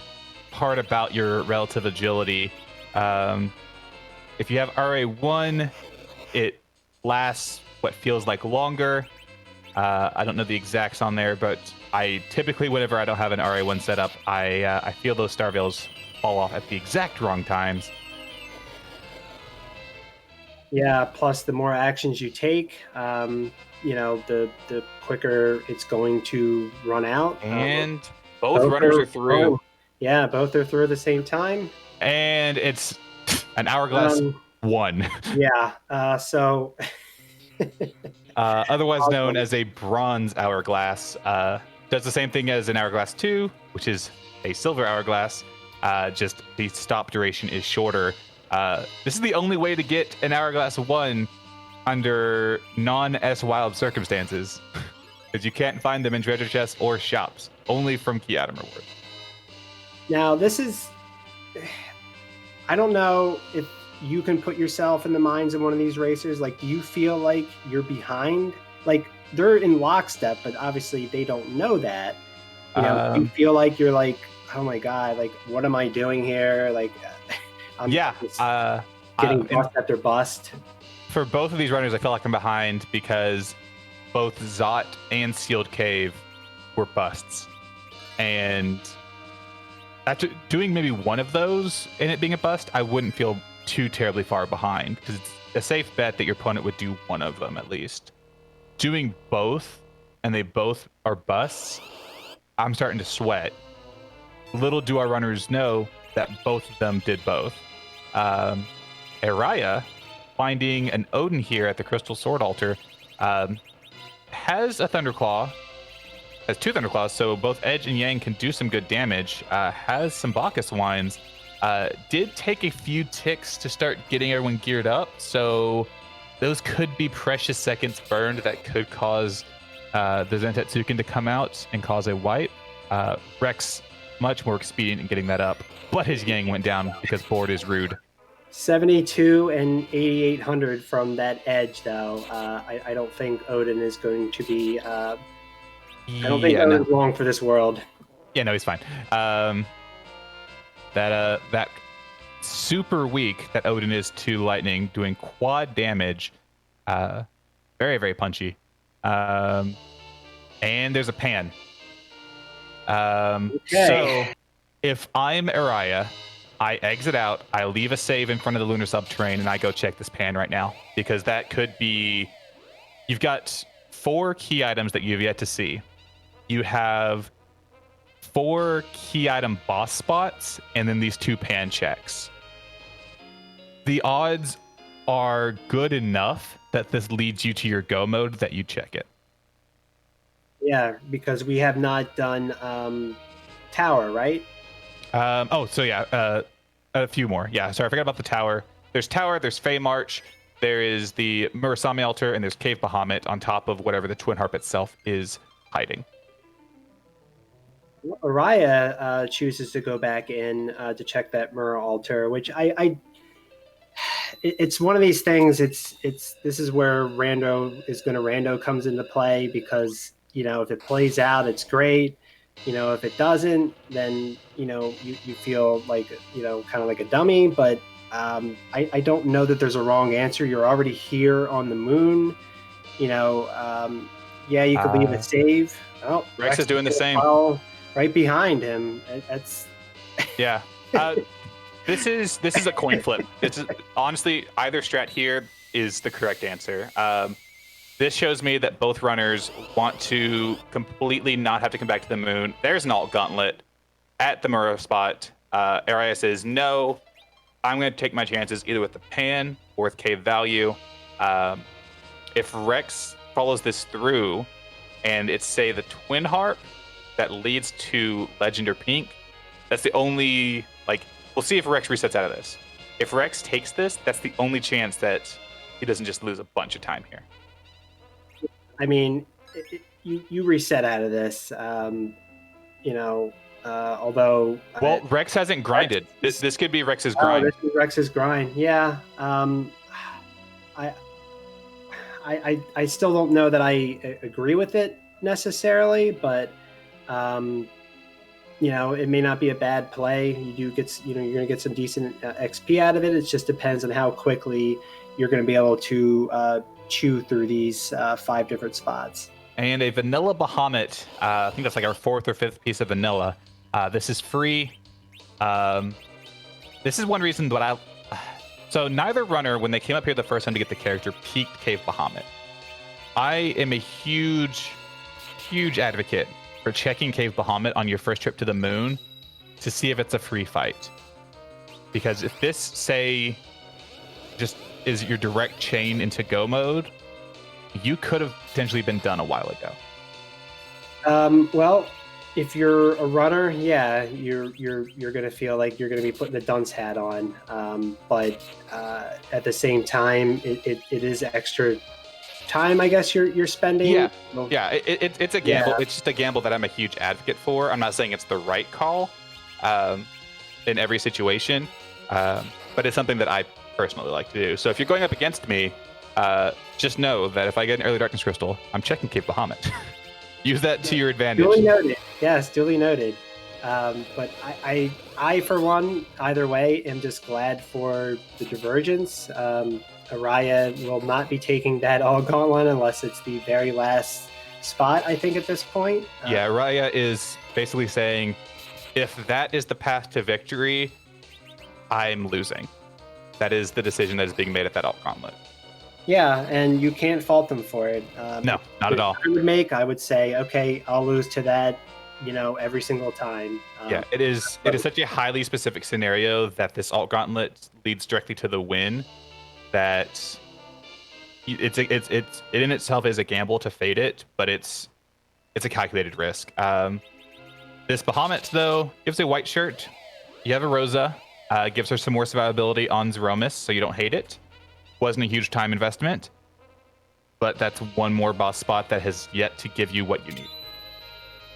part about your relative agility. If you have RA1, it lasts what feels like longer. I don't know the exacts on there, but I typically, whenever I don't have an RA1 set up, I feel those Starveils fall off at the exact wrong times. Yeah, plus the more actions you take, the quicker it's going to run out. And both runners are through. Yeah, both are through at the same time. And it's an hourglass 1. Yeah, so... otherwise known as a bronze hourglass. Does the same thing as an hourglass 2, which is a silver hourglass. Just the stop duration is shorter. This is the only way to get an hourglass 1 under non-S wild circumstances, because you can't find them in treasure chests or shops, only from key item rewards. Now this is, I don't know if you can put yourself in the minds of one of these racers. Like, do you feel like you're behind? Like, they're in lockstep, but obviously they don't know that. Do you feel like you're like, oh my god, like, what am I doing here? Like, I'm getting bust after bust. For both of these runners, I feel like I'm behind because both Zot and Sealed Cave were busts. And after doing maybe one of those and it being a bust, I wouldn't feel too terribly far behind, because it's a safe bet that your opponent would do one of them at least. Doing both, and they both are busts, I'm starting to sweat. Little do our runners know that both of them did both. Aeriyah, finding an Odin here at the Crystal Sword Altar, has a Thunderclaw, has 2 Thunderclaws, so both Edge and Yang can do some good damage. Has some Bacchus Wines. Did take a few ticks to start getting everyone geared up, so those could be precious seconds burned that could cause the Zentetsuken to come out and cause a wipe. Rexx, much more expedient in getting that up, but his Yang went down because board is rude. 72 and 8,800 from that Edge, though. I don't think Odin is going to be... I don't think Odin's long for this world. Yeah, no, he's fine. That super weak that Odin is to lightning, doing quad damage. Very, very punchy. And there's a pan. So if I'm Aeriyah, I exit out, I leave a save in front of the lunar subterranean, and I go check this pan right now, because that could be... You've got 4 key items that you've yet to see. You have 4 key item boss spots, and then these 2 pan checks. The odds are good enough that this leads you to your go mode that you check it. Yeah, because we have not done Tower, right? A few more. Yeah, sorry, I forgot about the Tower. There's Tower, there's Fey March, there is the Murasame Altar, and there's Cave Bahamut on top of whatever the Twin Harp itself is hiding. Aeriyah chooses to go back in to check that Mur altar, which it's one of these things. This is where rando comes into play, because if it plays out, it's great. If it doesn't, then you feel like kind of like a dummy. But I don't know that there's a wrong answer. You're already here on the moon. Yeah, you could leave a save. Oh, Rexx is doing the same. Right behind him. That's Yeah. This is a coin flip. This is honestly either strat here is the correct answer. This shows me that both runners want to completely not have to come back to the moon. There's an alt gauntlet at the Murrow spot. Aeriyah says, no, I'm going to take my chances either with the pan or with cave value. If Rexx follows this through and it's, say, the Twin Harp that leads to Legend or Pink, that's the only, we'll see if Rexx resets out of this. If Rexx takes this, that's the only chance that he doesn't just lose a bunch of time here. I mean, you reset out of this, although... Well, Rexx hasn't grinded. This could be Rex's grind. This is Rex's grind, yeah. I still don't know that I agree with it necessarily, but, it may not be a bad play. You do get, you're going to get some decent XP out of it. It just depends on how quickly you're going to be able to chew through these 5 different spots. And a vanilla Bahamut. I think that's like our 4th or 5th piece of vanilla. This is free. This is one reason that so neither runner, when they came up here the first time to get the character, peaked Cave Bahamut. I am a huge advocate for checking Cave Bahamut on your first trip to the moon to see if it's a free fight. Because if this, say, just is your direct chain into go mode, you could have potentially been done a while ago. Well, if you're a runner, yeah, you're going to feel like you're going to be putting the dunce hat on. But at the same time, it is extra time, I guess you're spending. Yeah, it's a gamble. Yeah. It's just a gamble that I'm a huge advocate for. I'm not saying it's the right call in every situation, but it's something that I personally like to do. So if you're going up against me, just know that if I get an early darkness crystal, I'm checking Cave Bahamut. Use that to your advantage. Duly noted. Yes, duly noted. But I, for one, either way, am just glad for the divergence. Aeriyah will not be taking that all gauntlet unless it's the very last spot, I think, at this point. Yeah, Aeriyah is basically saying, if that is the path to victory, I'm losing. That is the decision that is being made at that alt gauntlet. Yeah, and you can't fault them for it. No, not at all. I would say, okay, I'll lose to that, every single time. Yeah, it is such a highly specific scenario that this alt gauntlet leads directly to the win. That it in itself is a gamble to fade it, but it's a calculated risk. This Bahamut though gives a white shirt. You have a Rosa, gives her some more survivability on Zeromus, so you don't hate it. Wasn't a huge time investment, but that's one more boss spot that has yet to give you what you need.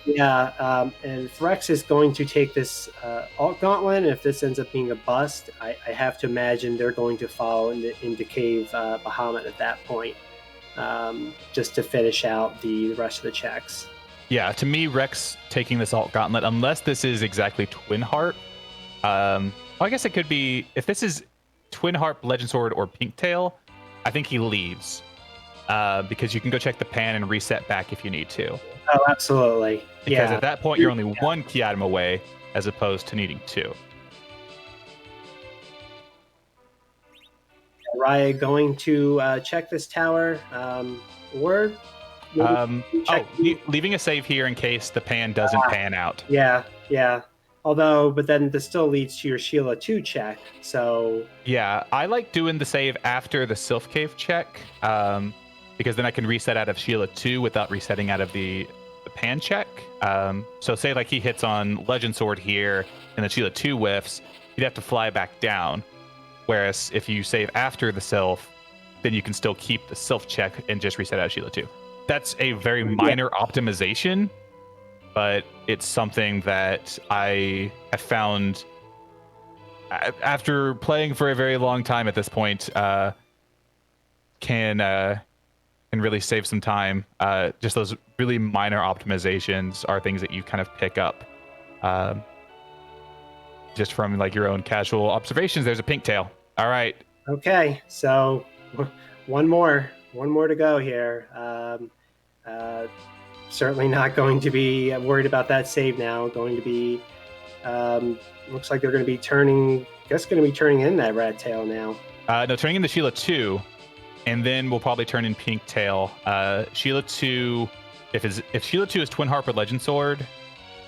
Yeah, and if Rexx is going to take this alt gauntlet, if this ends up being a bust, I have to imagine they're going to fall into Cave Bahamut at that point, just to finish out the rest of the checks. Yeah, to me, Rexx taking this alt gauntlet, unless this is exactly Twin Harp, I guess it could be, if this is Twin Harp, Legend Sword, or Pink Tail, I think he leaves, because you can go check the pan and reset back if you need to. Oh, absolutely. Because at that point, you're only one key item away, as opposed to needing 2. Aeriyah going to check this tower, or leaving a save here in case the pan doesn't pan out. Yeah. But then this still leads to your Sheila 2 check. So yeah, I like doing the save after the Sylph Cave check, because then I can reset out of Sheila 2 without resetting out of the pan check. So say like he hits on Legend Sword here and the Sheila 2 whiffs, you'd have to fly back down. Whereas if you save after the Sylph, then you can still keep the Sylph check and just reset out of Sheila 2. That's a very minor optimization, but it's something that I have found after playing for a very long time at this point, can can really save some time. Just those really minor optimizations are things that you kind of pick up. Just from like your own casual observations. There's a pink tail. All right. Okay, so one more to go here. Certainly not going to be worried about that save now. Going to be, looks like they're going to be turning. Guess going to be turning in that rat tail now. No, turning in the Sheila 2, and then we'll probably turn in pink tail. Sheila 2, if Sheila 2 is Twin Harp or Legend Sword,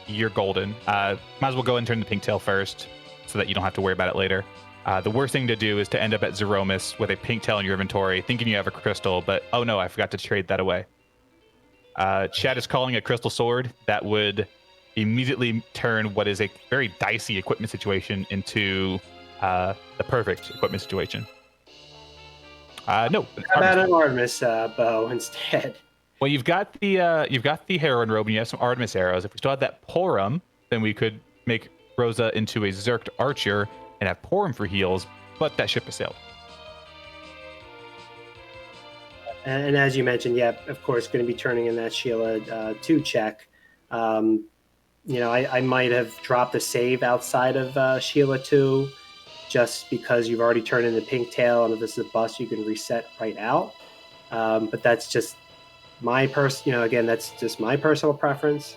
you're golden. Might as well go and turn the pink tail first, so that you don't have to worry about it later. The worst thing to do is to end up at Zeromus with a pink tail in your inventory, thinking you have a crystal, but oh no, I forgot to trade that away. Chad is calling a crystal sword. That would immediately turn what is a very dicey equipment situation into the perfect equipment situation. No. How about an Artemis bow instead? Well, you've got the heroine robe and you have some Artemis arrows. If we still had that Porum, then we could make Rosa into a Zerked archer and have Porum for heals, but that ship has sailed. And as you mentioned, yeah, of course, going to be turning in that Sheila 2 check. I might have dropped the save outside of Sheila 2 just because you've already turned in the pink tail, and if this is a bust, you can reset right out. But that's just my that's just my personal preference.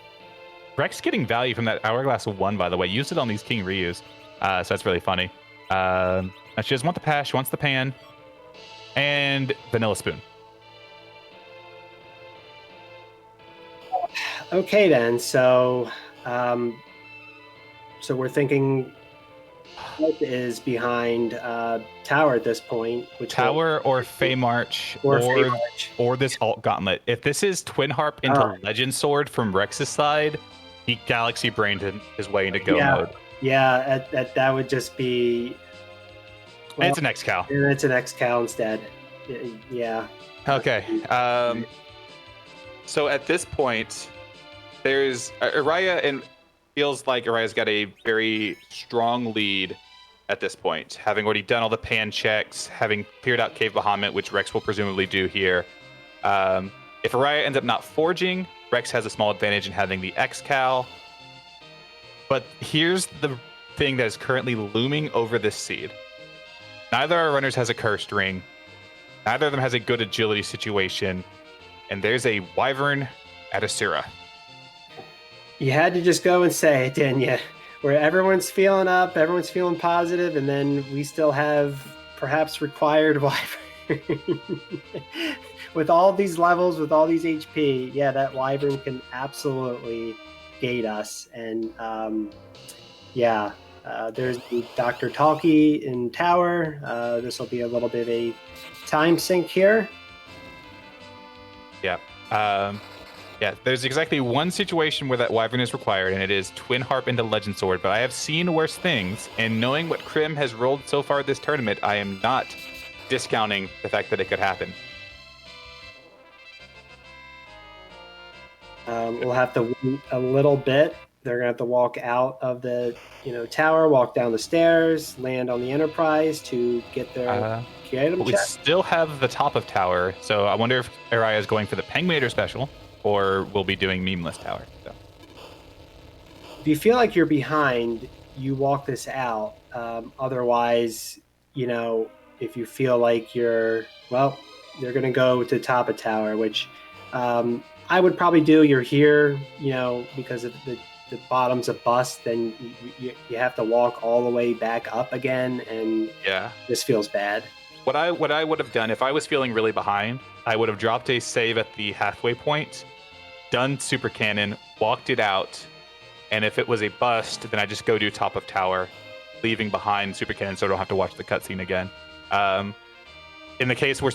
Rexx getting value from that Hourglass 1, by the way. Used it on these King Ryus, so that's really funny. She doesn't want the pass, she wants the pan, and Vanilla Spoon. Okay, then. So we're thinking what is behind Tower at this point? Which Tower or Fey March or this Alt Gauntlet. If this is Twin Harp into Legend Sword from Rex's side, he Galaxy Brained his way into go mode. Yeah, that would just be. Well, and it's an X-Cal. And it's an X-Cal instead. Yeah. Okay. So at this point, there's Aeriyah, and feels like Aeriyah's got a very strong lead at this point, having already done all the pan checks, having cleared out Cave Bahamut, which Rexx will presumably do here. If Aeriyah ends up not forging, Rexx has a small advantage in having the X-Cal. But here's the thing that is currently looming over this seed. Neither our runners has a cursed ring. Neither of them has a good agility situation. And there's a Wyvern at Asura. You had to just go and say it, didn't you? Where everyone's feeling up, everyone's feeling positive, and then we still have perhaps required Wyvern. With all these levels, with all these HP, yeah, that Wyvern can absolutely gate us. And there's the Dr. Talkie in Tower. This will be a little bit of a time sink here. Yeah. There's exactly one situation where that Wyvern is required, and it is Twin Harp into Legend Sword. But I have seen worse things, and knowing what Krim has rolled so far this tournament, I am not discounting the fact that it could happen. We'll have to wait a little bit. They're going to have to walk out of the tower, walk down the stairs, land on the Enterprise to get their item We check. still have the top of Tower, so I wonder if Aeriyah is going for the Pengminator special, or we'll be doing Memeless Tower. So. If you feel like you're behind, you walk this out. Otherwise, if you feel like they're going to go to top of Tower, which I would probably do. You're here, because of the bottom's a bust, then you have to walk all the way back up again, and this feels bad. What I would have done if I was feeling really behind, I would have dropped a save at the halfway point, done Super Cannon, walked it out, and if it was a bust, then I just go do top of Tower, leaving behind Super Cannon so I don't have to watch the cutscene again. In the case where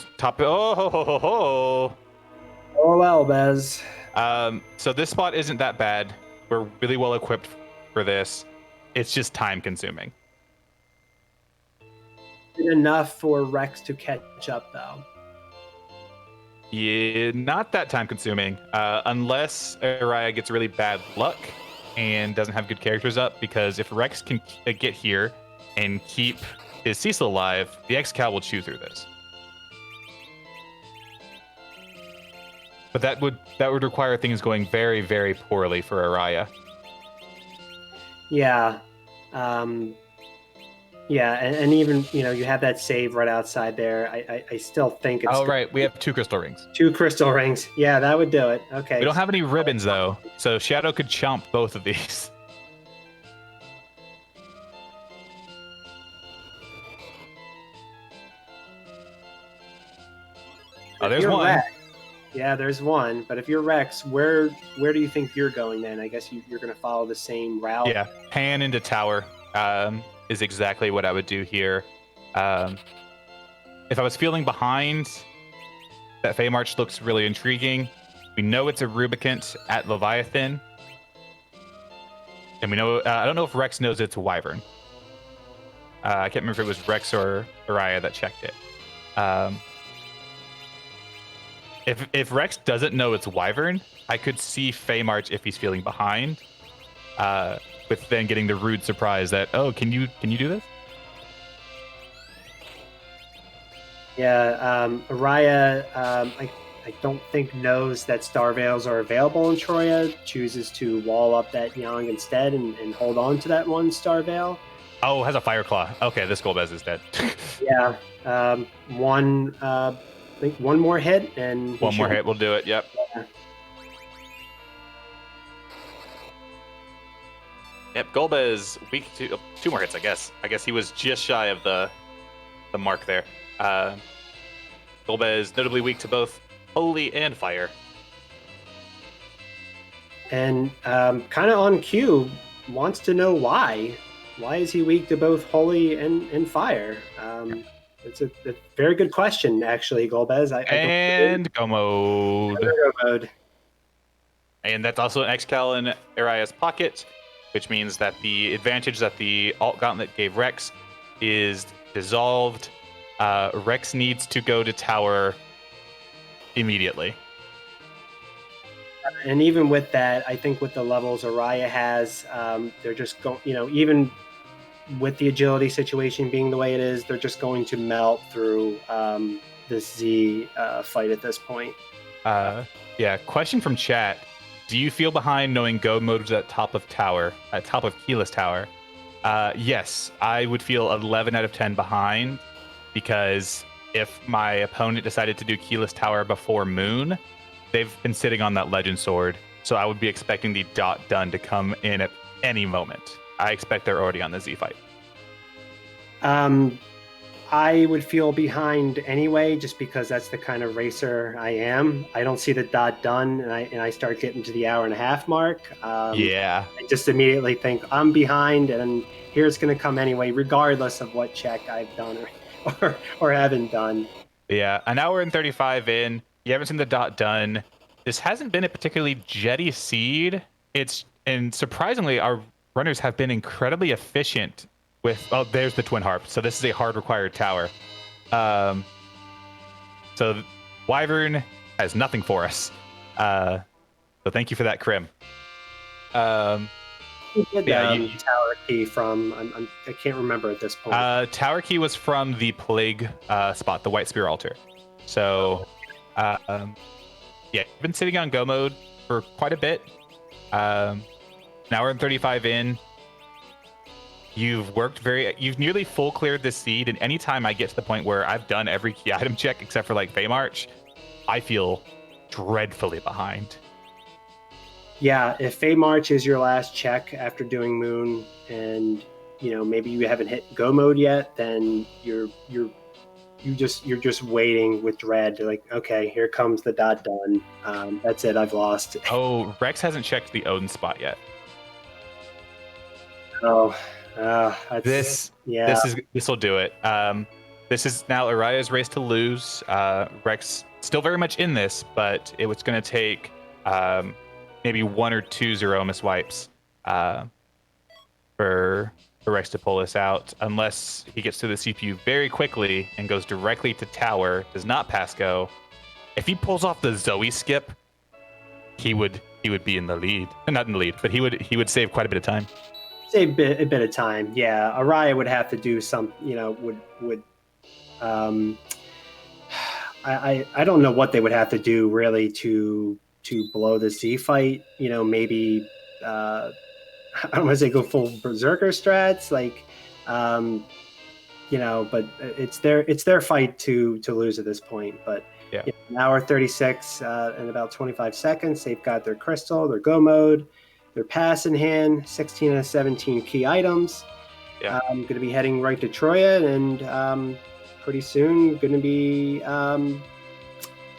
Oh well, Bez. So this spot isn't that bad. We're really well equipped for this. It's just time consuming. Enough for Rexx to catch up, though. Yeah, not that time consuming, unless Aeriyah gets really bad luck and doesn't have good characters up, because if Rexx can get here and keep his Cecil alive, the X-Cal will chew through this. But that would require things going very, very poorly for Aeriyah. Yeah. Yeah, and even, you have that save right outside there. I still think it's... Oh, right. We have 2 crystal rings. 2 crystal rings. Yeah, that would do it. Okay. We don't have any ribbons, though, so Shadow could chomp both of these. Oh, there's one. Rexx, yeah, there's one. But if you're Rexx, where do you think you're going then? I guess you're going to follow the same route. Yeah, pan into tower is exactly what I would do here. If I was feeling behind, that Fey March looks really intriguing. We know it's a Rubicant at Leviathan. And we know, I don't know if Rexx knows it's a Wyvern. I can't remember if it was Rexx or Aeriyah that checked it. If Rexx doesn't know it's Wyvern, I could see Fey March if he's feeling behind. With then getting the rude surprise that, oh, can you do this? Yeah, Aeriyah, I don't think knows that Star Veils are available in Troya, chooses to wall up that Yang instead and hold on to that 1 Star Veil. Oh, has a Fire Claw. Okay, this Golbez is dead. Yeah, I think 1 more hit and... 1 more hit will do it, yep. Yeah. Yep, Golbez weak to 2 more hits, I guess. I guess he was just shy of the mark there. Golbez notably weak to both Holy and Fire. And kind of on cue, wants to know why. Why is he weak to both Holy and Fire? It's a very good question, actually, Golbez. And go mode. Go mode. And that's also an X-Cal in Aeriyah's pocket, which means that the advantage that the Alt Gauntlet gave Rexx is dissolved. Rexx needs to go to tower immediately. And even with that, I think with the levels Aeriyah has, they're just going, even with the agility situation being the way it is, they're just going to melt through this Z fight at this point. Yeah, question from chat. Do you feel behind knowing go mode is at top of Keyless Tower? Yes, I would feel 11 out of 10 behind, because if my opponent decided to do Keyless Tower before Moon, they've been sitting on that Legend Sword, so I would be expecting the dot done to come in at any moment. I expect they're already on the Z fight. I would feel behind anyway, just because that's the kind of racer I am. I don't see the dot done, and I start getting to the 1.5 hour mark. Yeah. I just immediately think I'm behind, and here's going to come anyway, regardless of what check I've done or haven't done. Yeah, 1 hour and 35 in. You haven't seen the dot done. This hasn't been a particularly jetty seed. And surprisingly, our runners have been incredibly efficient with... Oh, there's the Twin Harp. So this is a hard required tower. So Wyvern has nothing for us. So thank you for that, Krim. Tower key from... I can't remember at this point. Tower key was from the Plague spot, the White Spear Altar. So... yeah, I've been sitting on go mode for quite a bit. 1 hour and 35 in. You've nearly full cleared this seed, and anytime I get to the point where I've done every key item check except for like Fey March, I feel dreadfully behind. Yeah, if Fey March is your last check after doing Moon, and maybe you haven't hit go mode yet, then you're just waiting with dread. Like, okay, here comes the dot done. That's it. I've lost. Oh, Rexx hasn't checked the Odin spot yet. Oh, this will do it. This is now Aeriyah's race to lose. Rexx still very much in this, but it was going to take maybe 1 or 2 Zeromus wipes for Rexx to pull this out, unless he gets to the CPU very quickly and goes directly to tower, does not pass go. If he pulls off the Zoe skip, he would be in the lead. Not in the lead, but he would save quite a bit of time. Save a bit of time. Yeah, Aeriyah would have to do some. I don't know what they would have to do really to blow the Z fight. You know, maybe I don't want to say go full berserker strats, like, you know, but it's their fight to lose at this point. But Yeah. you know, an hour 36 and about 25 seconds, they've got their crystal, their go mode, their pass in hand, 16 and 17 key items. Yeah. I'm going to be heading right to Troya, and pretty soon going to be, I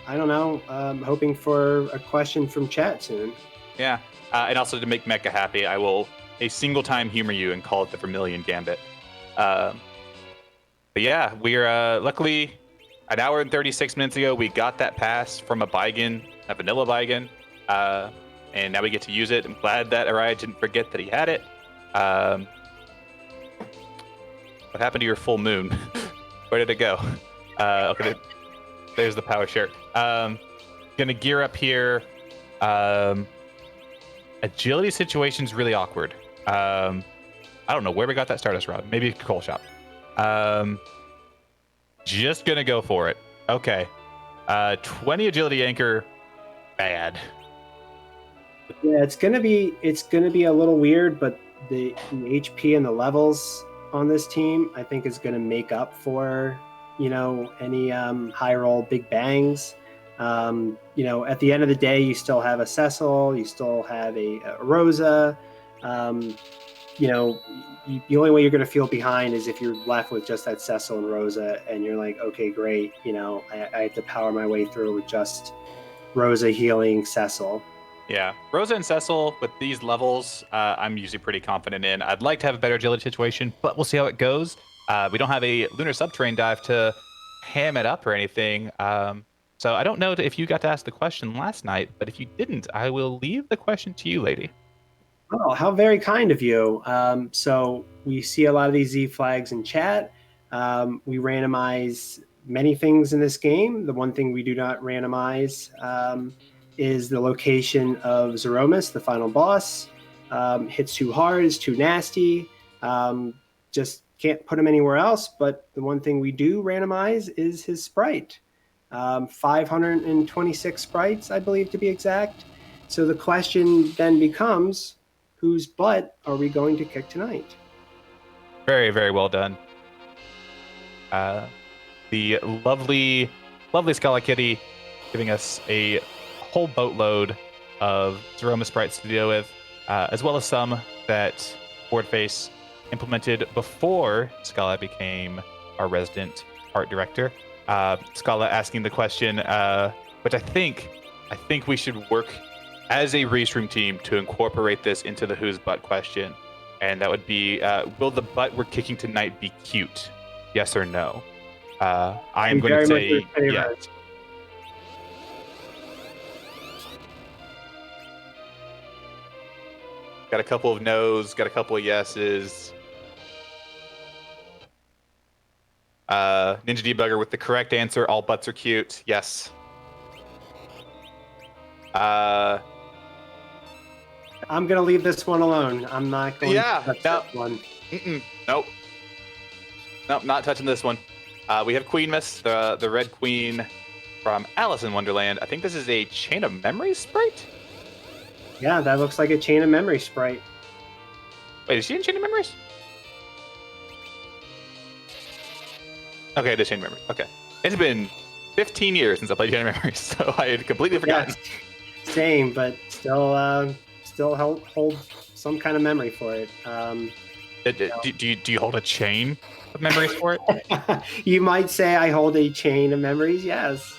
don't know, hoping for a question from chat soon. Yeah. And also to make Mecca happy, I will a single time humor you and call it the Vermilion Gambit. But yeah, we're luckily an hour and 36 minutes ago, we got that pass from a Baigan, a vanilla Baigan. And now we get to use it. I'm glad that Aeriyah didn't forget that he had it. What happened to your full moon? Where did it go? Okay, there's the power shirt. Gonna gear up here. Agility situation's really awkward. I don't know where we got that Stardust Rod. Maybe a coal shop. Just gonna go for it. Okay. 20 agility anchor. Bad. Yeah, it's gonna be a little weird, but the HP and the levels on this team, I think, is gonna make up for, you know, any high roll big bangs. You know, at the end of the day, you still have a Cecil, you still have a Rosa. You know, the only way you're gonna feel behind is if you're left with just that Cecil and Rosa, and you're like, okay, great. You know, I have to power my way through with just Rosa healing Cecil. Yeah, Rosa and Cecil with these levels, I'm usually pretty confident in. I'd like to have a better agility situation, but we'll see how it goes. We don't have a lunar subterranean dive to ham it up or anything. So I don't know if you got to ask the question last night, but if you didn't, I will leave the question to you, lady. Oh, how very kind of you. So we see a lot of these Z flags in chat. We randomize many things in this game. The one thing we do not randomize is the location of Zeromus, the final boss. Hits too hard, is too nasty. Just can't put him anywhere else. But the one thing we do randomize is his sprite. 526 sprites, I believe, to be exact. So the question then becomes, whose butt are we going to kick tonight? Very, very well done. The lovely, lovely Scala Kitty giving us a whole boatload of Zeroma sprites to deal with, as well as some that Boardface implemented before Scala became our resident art director. Scala asking the question, which I think we should work as a Restream team to incorporate this into the whose butt question. And that would be, will the butt we're kicking tonight be cute? Yes or no? I am going to say yes. Got a couple of no's, got a couple of yeses. Ninja Debugger with the correct answer. All butts are cute. Yes. I'm going to leave this one alone. I'm not going to touch this one. Nope. Nope, not touching this one. We have Queen Miss, the Red Queen from Alice in Wonderland. I think this is a Chain of Memories sprite? Yeah, that looks like a Chain of Memory sprite. Wait, is she in Chain of Memories? Okay, it is Chain of Memories. Okay. It's been 15 years since I played Chain of Memories, so I had completely forgotten. Yeah, same, but still hold some kind of memory for it. Do you hold a chain of memories for it? You might say I hold a chain of memories, yes.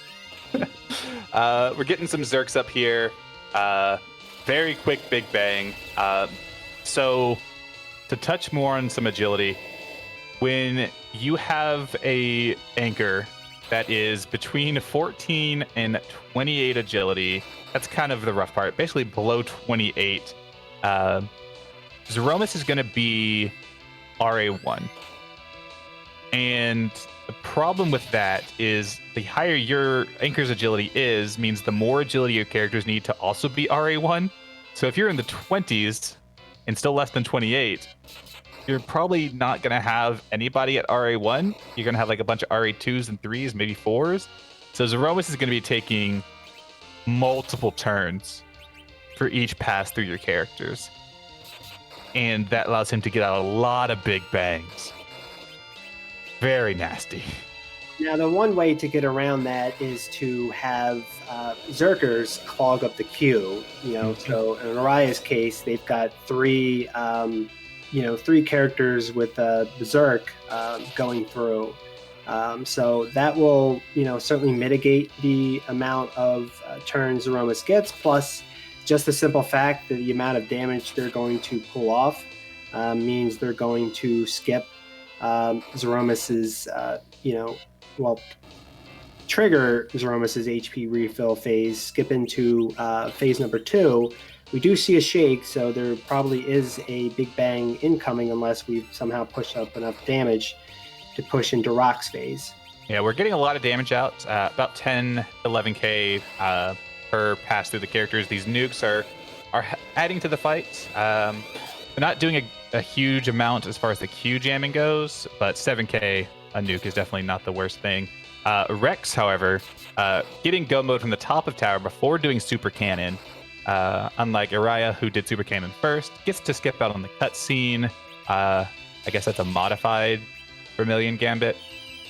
We're getting some Zerks up here. Very quick Big Bang. So to touch more on some agility, when you have a anchor that is between 14 and 28 agility, that's kind of the rough part. Basically below 28, Zeromus is going to be RA1. And the problem with that is the higher your anchor's agility is, means the more agility your characters need to also be RA1. So if you're in the 20s and still less than 28, you're probably not going to have anybody at RA1. You're going to have like a bunch of RA2s and 3s, maybe 4s. So Zeromus is going to be taking multiple turns for each pass through your characters. And that allows him to get out a lot of big bangs. Very nasty. Now, the one way to get around that is to have Zerkers clog up the queue. So in Aeriyah's case, they've got three characters with Berserk going through. So that will, certainly mitigate the amount of turns Zeromus gets. Plus, just the simple fact that the amount of damage they're going to pull off means they're going to skip Zeromus's, trigger Zeromus's HP refill phase, skip into phase number 2. We do see a shake, so there probably is a big bang incoming unless we've somehow pushed up enough damage to push into Rock's phase. Yeah, we're getting a lot of damage out, about 10, 11k per pass through the characters. These nukes are adding to the fight. They're not doing a huge amount as far as the Q jamming goes, but 7k a nuke is definitely not the worst thing. Rexx, however, getting go mode from the top of tower before doing super cannon, unlike Aeriyah, who did super cannon first, gets to skip out on the cutscene. I guess that's a modified Vermilion Gambit.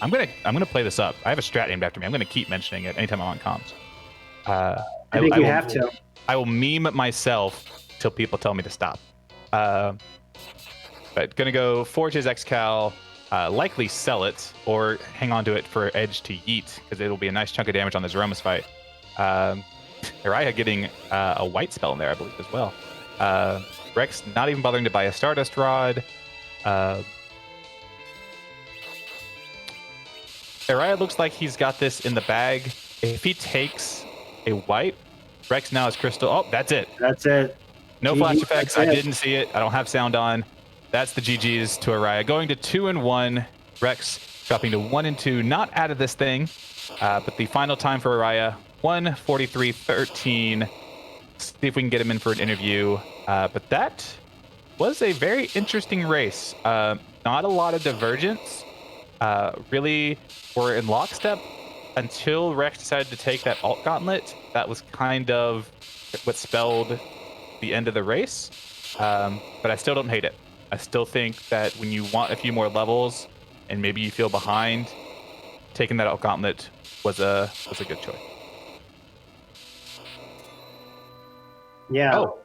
I'm gonna play this up. I have a strat named after me. I'm gonna keep mentioning it anytime I'm on comms. I think you have to. I will meme myself till people tell me to stop. But gonna go forge his X-Cal, likely sell it or hang on to it for edge to yeet because it'll be a nice chunk of damage on the Zeromus fight. Aeriyah getting a white spell in there, I believe, as well. Rexx not even bothering to buy a Stardust Rod. Aeriyah looks like he's got this in the bag. If he takes a white, Rexx now is crystal. Oh, that's it. That's it. No GG, flash effects. that's I it. didn't see it. I don't have sound on. That's the GGs to Aeriyah. Going to 2-1. Rexx dropping to 1-2. Not out of this thing, but the final time for Aeriyah, 1:43:13. See if we can get him in for an interview. But that was a very interesting race. Not a lot of divergence. Really, we're in lockstep until Rexx decided to take that alt gauntlet. That was kind of what spelled the end of the race. But I still don't hate it. I still think that when you want a few more levels and maybe you feel behind, taking that alt gauntlet was a good choice. Yeah. Oh,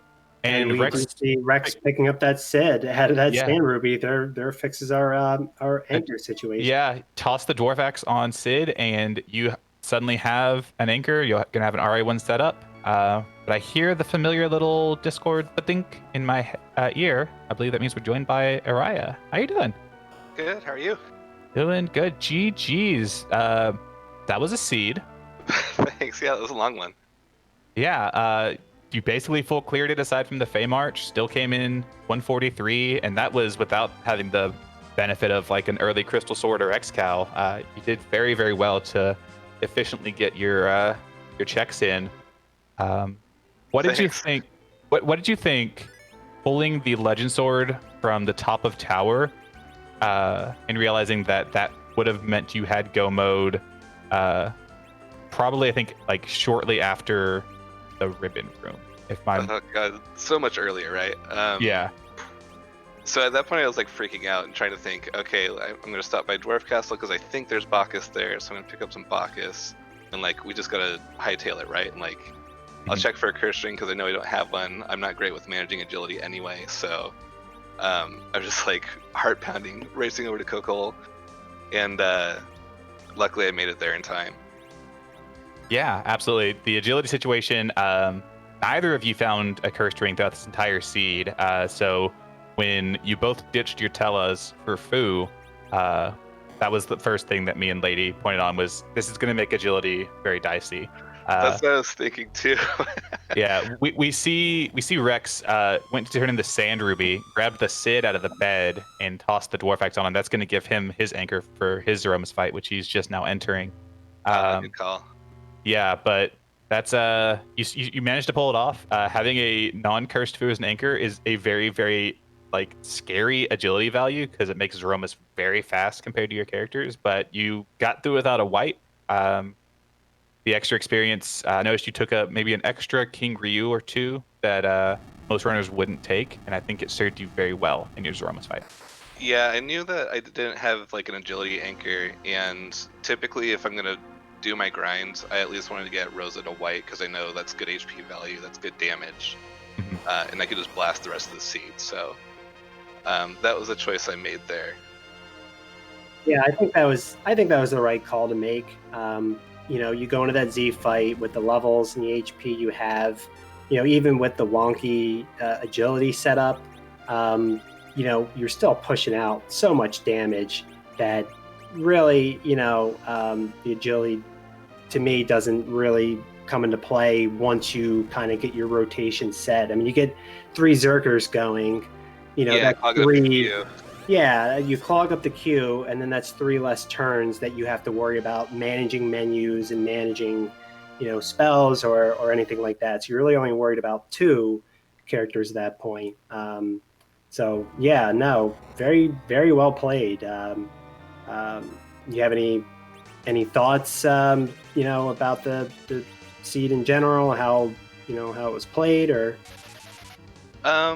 and we Rexx, can see Rexx picking up that Sid ahead of that Yeah. Sand Ruby. There fixes our anchor situation. yeah, toss the Dwarf Axe on Sid, and you suddenly have an anchor. You're gonna have an RA1 set up. But I hear the familiar little Discord think in my ear. I believe that means we're joined by Aeriyah. How you doing? Good. How are you? Doing good. GG's. That was a seed. Thanks. Yeah, that was a long one. Yeah. You basically full cleared it aside from the Fey March. Still came in 143, and that was without having the benefit of like an early Crystal Sword or X-Cal. You did very, very well to efficiently get your checks in. What did you think? What did you think pulling the Legend Sword from the top of tower and realizing that would have meant you had go mode probably I think like shortly after the ribbon room, if I'm Oh god, so much earlier, right? yeah. So at that point, I was like freaking out and trying to think, okay, I'm gonna stop by Dwarf Castle because I think there's Bacchus there, so I'm gonna pick up some Bacchus, and like we just gotta hightail it, right? And like I'll check for a curse string because I know I don't have one. I'm not great with managing agility anyway, so I was just like heart pounding, racing over to Cookle, and luckily I made it there in time. Yeah, absolutely. The agility situation, neither of you found a cursed ring throughout this entire seed. So when you both ditched your Tellas for Fu, that was the first thing that me and Lady pointed on was this is going to make agility very dicey. That's what I was thinking too. Yeah, we see Rexx went to turn in the Sand Ruby, grabbed the Sid out of the bed, and tossed the Dwarf Axe on him. That's going to give him his anchor for his Zeromus fight, which he's just now entering. Good call. Yeah, but that's you managed to pull it off. Having a non-cursed Fu as an anchor is a very, very like scary agility value because it makes Zeromus very fast compared to your characters. But you got through without a white. the extra experience. I noticed you took maybe an extra King Ryu or two that most runners wouldn't take, and I think it served you very well in your Zoromas fight. Yeah, I knew that I didn't have like an agility anchor, and typically if I'm gonna do my grind, I at least wanted to get Rosa to white because I know that's good HP value, that's good damage, and I could just blast the rest of the seed. So that was a choice I made there. Yeah, I think that was the right call to make. You go into that Z fight with the levels and the HP you have, even with the wonky agility setup, you're still pushing out so much damage that really, the agility to me doesn't really come into play once you kind of get your rotation set. I mean, you get 3 Zerkers going, that's 3. Yeah, you clog up the queue, and then that's 3 less turns that you have to worry about managing menus and managing, spells or anything like that. So you're really only worried about 2 characters at that point. So yeah, no, very, very well played. You have any thoughts, about the seed in general, how it was played, or? I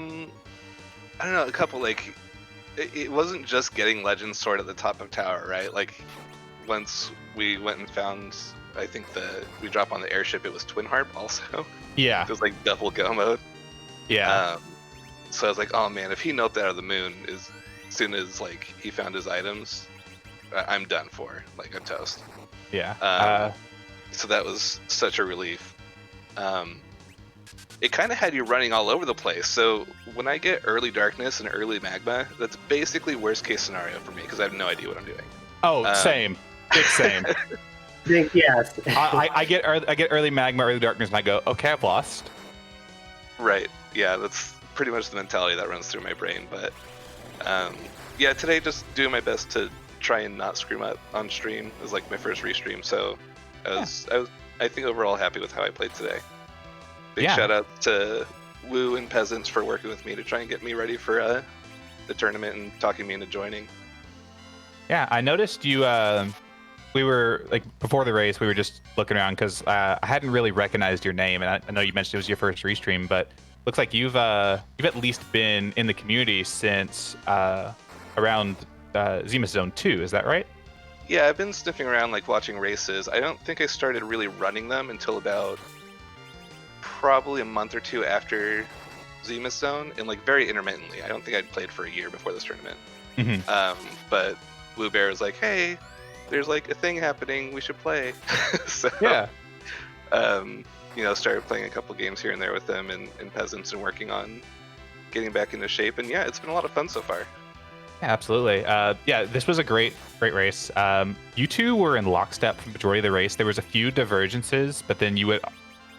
don't know, a couple, like, it wasn't just getting Legend Sword at the top of tower, right? Like, once we went and found, I think we drop on the airship, it was Twin Harp also. Yeah. It was like double go mode. Yeah. So I was like, oh man, if he knelt out of the moon as soon as like he found his items, I'm done for. Like, I'm toast. Yeah. So that was such a relief. It kind of had you running all over the place. So when I get early darkness and early magma, that's basically worst case scenario for me because I have no idea what I'm doing. Oh, same. Big same. Yes. I get early magma, early darkness, and I go, okay, I've lost. Right. Yeah, that's pretty much the mentality that runs through my brain. But yeah, today just doing my best to try and not scream up on stream. It was like my first restream, so I think overall happy with how I played today. Big shout out to Woo and Peasants for working with me to try and get me ready for the tournament and talking me into joining. Yeah, I noticed you. We were like before the race, we were just looking around because I hadn't really recognized your name, and I know you mentioned it was your first restream, but looks like you've at least been in the community since around Zenith Zone 2. Is that right? Yeah, I've been sniffing around, like watching races. I don't think I started really running them until about probably a month or 2 after Zenith Zone, and like very intermittently. I don't think I'd played for a year before this tournament. But Blue Bear was like, hey, there's like a thing happening, we should play. So yeah, started playing a couple games here and there with them and Peasants and working on getting back into shape, and yeah, it's been a lot of fun so far. Yeah, absolutely. Yeah, this was a great race. You two were in lockstep for the majority of the race. There was a few divergences, but then you would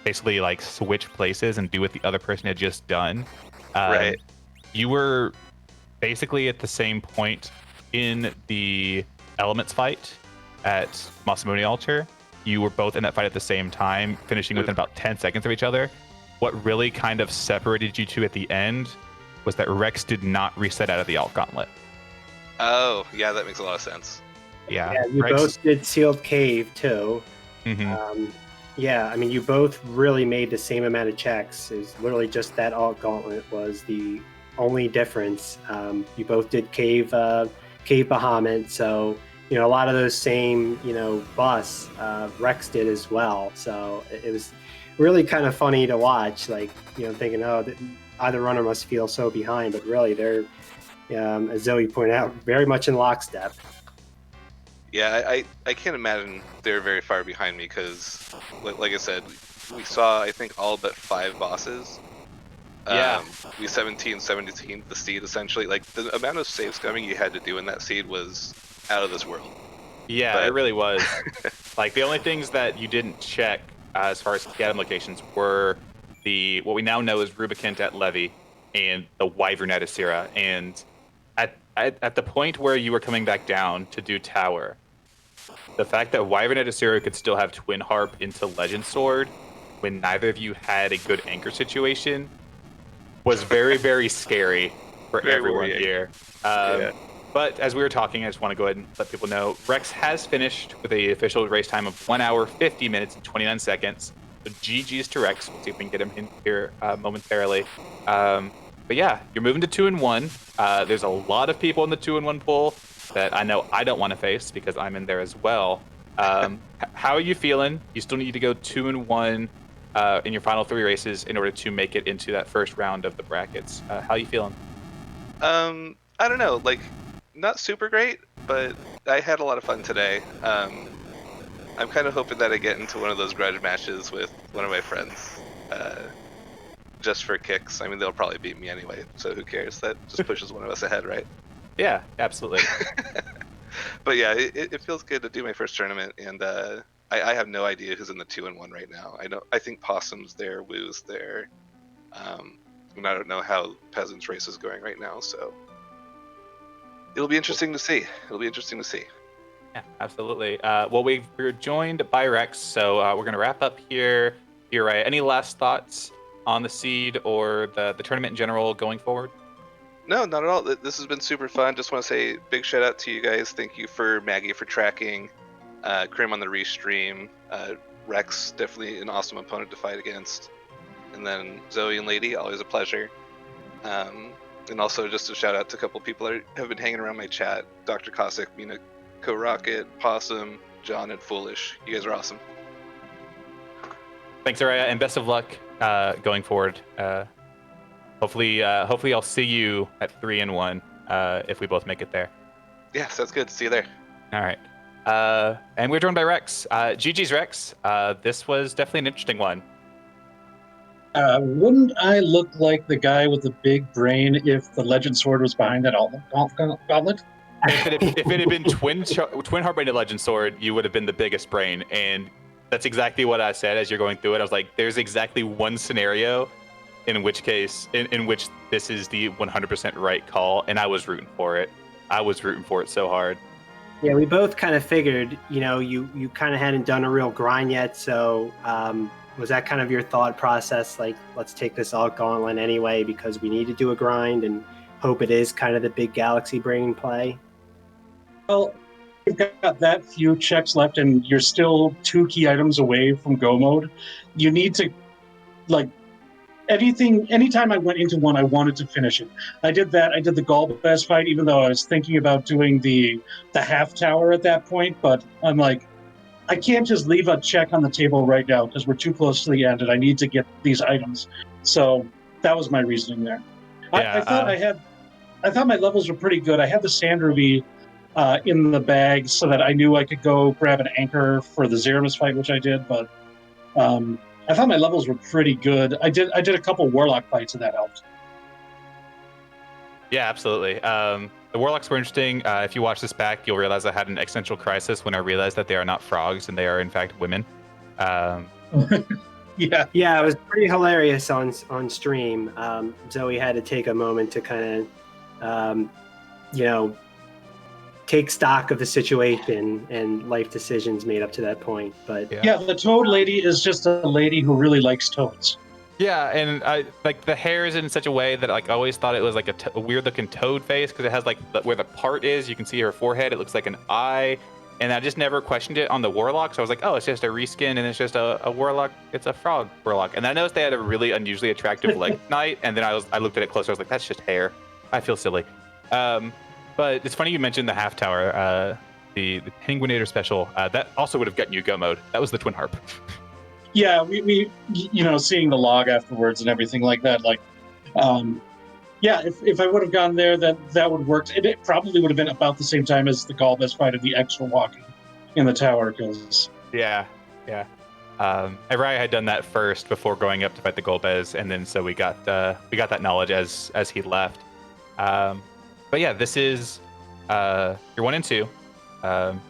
basically like switch places and do what the other person had just done. Right. You were basically at the same point in the elements fight at Masamune Altar. You were both in that fight at the same time, finishing within about 10 seconds of each other. What really kind of separated you two at the end was that Rexx did not reset out of the alt gauntlet. Oh, yeah, that makes a lot of sense. Yeah, you Rexx... both did sealed cave too. Yeah, I mean, you both really made the same amount of checks. It was literally just that alt gauntlet was the only difference. You both did cave Bahamut, so a lot of those same busts Rexx did as well. So it was really kind of funny to watch, like thinking, oh, either runner must feel so behind, but really they're as Zoe pointed out, very much in lockstep. Yeah, I can't imagine they're very far behind me because, like I said, we saw, I think, all but 5 bosses. We 17 the seed, essentially. Like, the amount of save scumming you had to do in that seed was out of this world. Yeah, it really was. Like, the only things that you didn't check as far as Gatham locations were what we now know is Rubicant at Levy and the Wyvern at Asira. And at the point where you were coming back down to do Tower, the fact that Wyvern at Asira could still have Twin Harp into Legend Sword when neither of you had a good anchor situation was very, very scary for everyone here. But as we were talking, I just want to go ahead and let people know Rexx has finished with the official race time of 1 hour, 50 minutes, and 29 seconds. So GG's to Rexx. We'll see if we can get him in here momentarily. But yeah, you're moving to 2-1. There's a lot of people in the 2-1 pool that I know I don't want to face because I'm in there as well. How are you feeling? You still need to go 2-1 in your final 3 races in order to make it into that first round of the brackets. How are you feeling? I don't know, like, not super great, but I had a lot of fun today. I'm kind of hoping that I get into one of those grudge matches with one of my friends, just for kicks. I mean, they'll probably beat me anyway, so who cares? That just pushes one of us ahead, right? Yeah, absolutely. But yeah, it feels good to do my first tournament, and I have no idea who's in the 2-1 right now. I think Possum's there, Woo's there, and I don't know how Peasant's race is going right now, so it'll be interesting to see. Yeah, absolutely. Well, we're joined by Rexx, so we're gonna wrap up here. You're right. Any last thoughts on the seed or the tournament in general going forward? No, not at all. This has been super fun. Just want to say big shout out to you guys. Thank you for Maggie for tracking, Krim on the restream, Rexx, definitely an awesome opponent to fight against, and then Zoe and Lady, always a pleasure. And also just a shout out to a couple people that have been hanging around my chat: Dr. Cossack, Mina, Co-Rocket, Possum, John, and Foolish. You guys are awesome. Thanks, Aeriyah, and best of luck going forward. Hopefully I'll see you at 3-1 if we both make it there. Yeah, sounds good. See you there. All right. And we're joined by Rexx. GG's Rexx. This was definitely an interesting one. Wouldn't I look like the guy with the big brain if the Legend Sword was behind that gauntlet? If it had been Twin Heartbrain Legend Sword, you would have been the biggest brain. And that's exactly what I said as you're going through it. I was like, there's exactly one scenario in which case, in which this is the 100% right call, and I was rooting for it. I was rooting for it so hard. Yeah, we both kind of figured, you kind of hadn't done a real grind yet, so was that kind of your thought process? Like, let's take this all gauntlet anyway because we need to do a grind and hope it is kind of the big Galaxy Brain play? Well, you've got that few checks left and you're still 2 key items away from go mode. You need to, like, anytime I went into one, I wanted to finish it. I did that. I did the Golbez fight, even though I was thinking about doing the half tower at that point. But I'm like, I can't just leave a check on the table right now because we're too close to the end, and I need to get these items. So that was my reasoning there. Yeah, I thought my levels were pretty good. I had the Sand Ruby in the bag so that I knew I could go grab an anchor for the Zeramis fight, which I did. But I thought my levels were pretty good. I did a couple Warlock fights, and that helped. Yeah, absolutely. The Warlocks were interesting. If you watch this back, you'll realize I had an existential crisis when I realized that they are not frogs and they are in fact women. Yeah, it was pretty hilarious on stream. Zoe had to take a moment to kind of, take stock of the situation and life decisions made up to that point. But yeah, the Toad Lady is just a lady who really likes toads. Yeah, and I like the hair is in such a way that like I always thought it was like a weird looking toad face because it has like where the part is, you can see her forehead, it looks like an eye, and I just never questioned it on the Warlock. So I was like, oh, it's just a reskin and it's just a Warlock, it's a frog Warlock. And I noticed they had a really unusually attractive leg knight, and then I looked at it closer, I was like, that's just hair. I feel silly. But it's funny you mentioned the half tower, the Penguinator special. That also would have gotten you go mode. That was the Twin Harp. Yeah, we seeing the log afterwards and everything like that, like, if I would have gone there, that would work. It probably would have been about the same time as the Golbez fight of the extra walking in the tower, because... Yeah. Aeriyah had done that first before going up to fight the Golbez, and then so we got that knowledge as he left. But yeah, this is you're 1 and 2. You're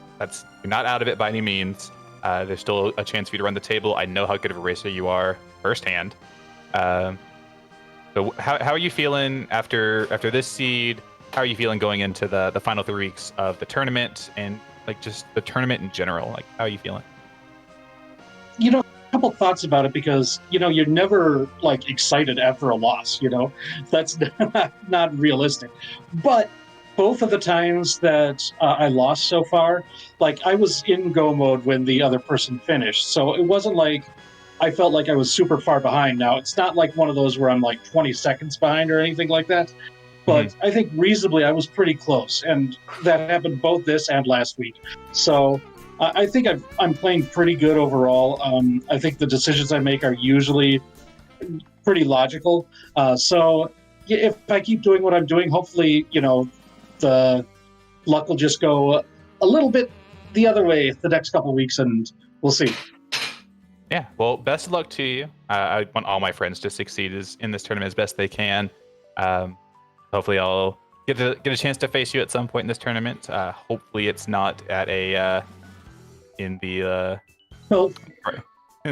not out of it by any means. There's still a chance for you to run the table. I know how good of a racer you are firsthand. So how are you feeling after this seed? How are you feeling going into the final 3 weeks of the tournament and like just the tournament in general? Like, how are you feeling? A couple thoughts about it, because you're never like excited after a loss. That's not realistic. But both of the times that I lost so far, like I was in go mode when the other person finished, so it wasn't like I felt like I was super far behind. Now it's not like one of those where I'm like 20 seconds behind or anything like that, but I think reasonably I was pretty close, and that happened both this and last week. So I think I'm playing pretty good overall. I think the decisions I make are usually pretty logical. So if I keep doing what I'm doing, hopefully, the luck will just go a little bit the other way the next couple of weeks, and we'll see. Yeah, well, best of luck to you. I want all my friends to succeed in this tournament as best they can. Hopefully, I'll get a chance to face you at some point in this tournament. Hopefully, it's not at in the Well,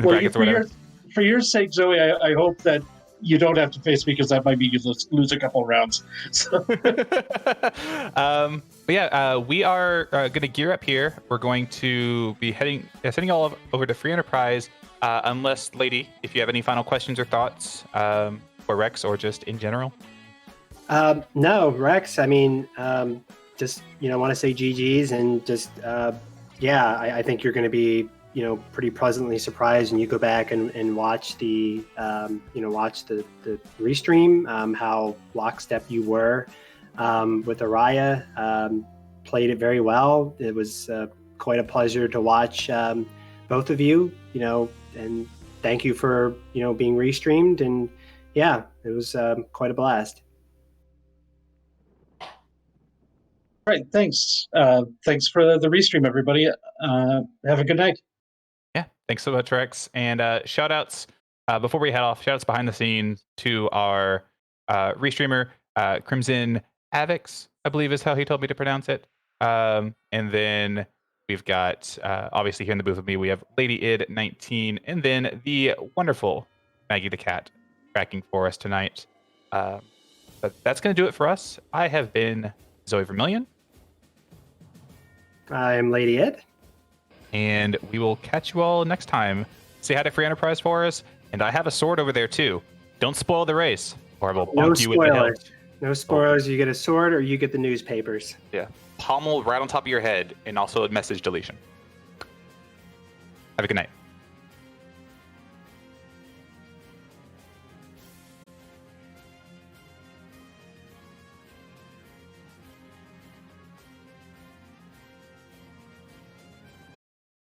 brackets or whatever. For your sake, Zoe, I hope that you don't have to face me, because that might mean you lose a couple rounds. So. But yeah, we are going to gear up here. We're going to be sending all over to Free Enterprise. Unless, Lady, if you have any final questions or thoughts for Rexx or just in general. No, Rexx. I mean, just want to say GGs and just I think you're going to be pretty pleasantly surprised when you go back and watch the watch the restream, how lockstep you were with Aeriyah. Played it very well. It was quite a pleasure to watch both of you, and thank you for being restreamed, and yeah, it was quite a blast. All right, thanks. Thanks for the restream, everybody. Have a good night. Yeah, thanks so much, Rexx. And shout outs before we head off, shout outs behind the scenes to our restreamer, Crimson Avix, I believe is how he told me to pronounce it. And then we've got, obviously here in the booth with me, we have Lady Id 19, and then the wonderful Maggie the Cat tracking for us tonight. But that's going to do it for us. I have been Zoe Vermillion. I'm Lady Ed. And we will catch you all next time. Say hi to Free Enterprise for us. And I have a sword over there too. Don't spoil the race, or I will bonk you with the hilt. No spoilers. You get a sword, or you get the newspapers. Yeah. Pommel right on top of your head, and also a message deletion. Have a good night.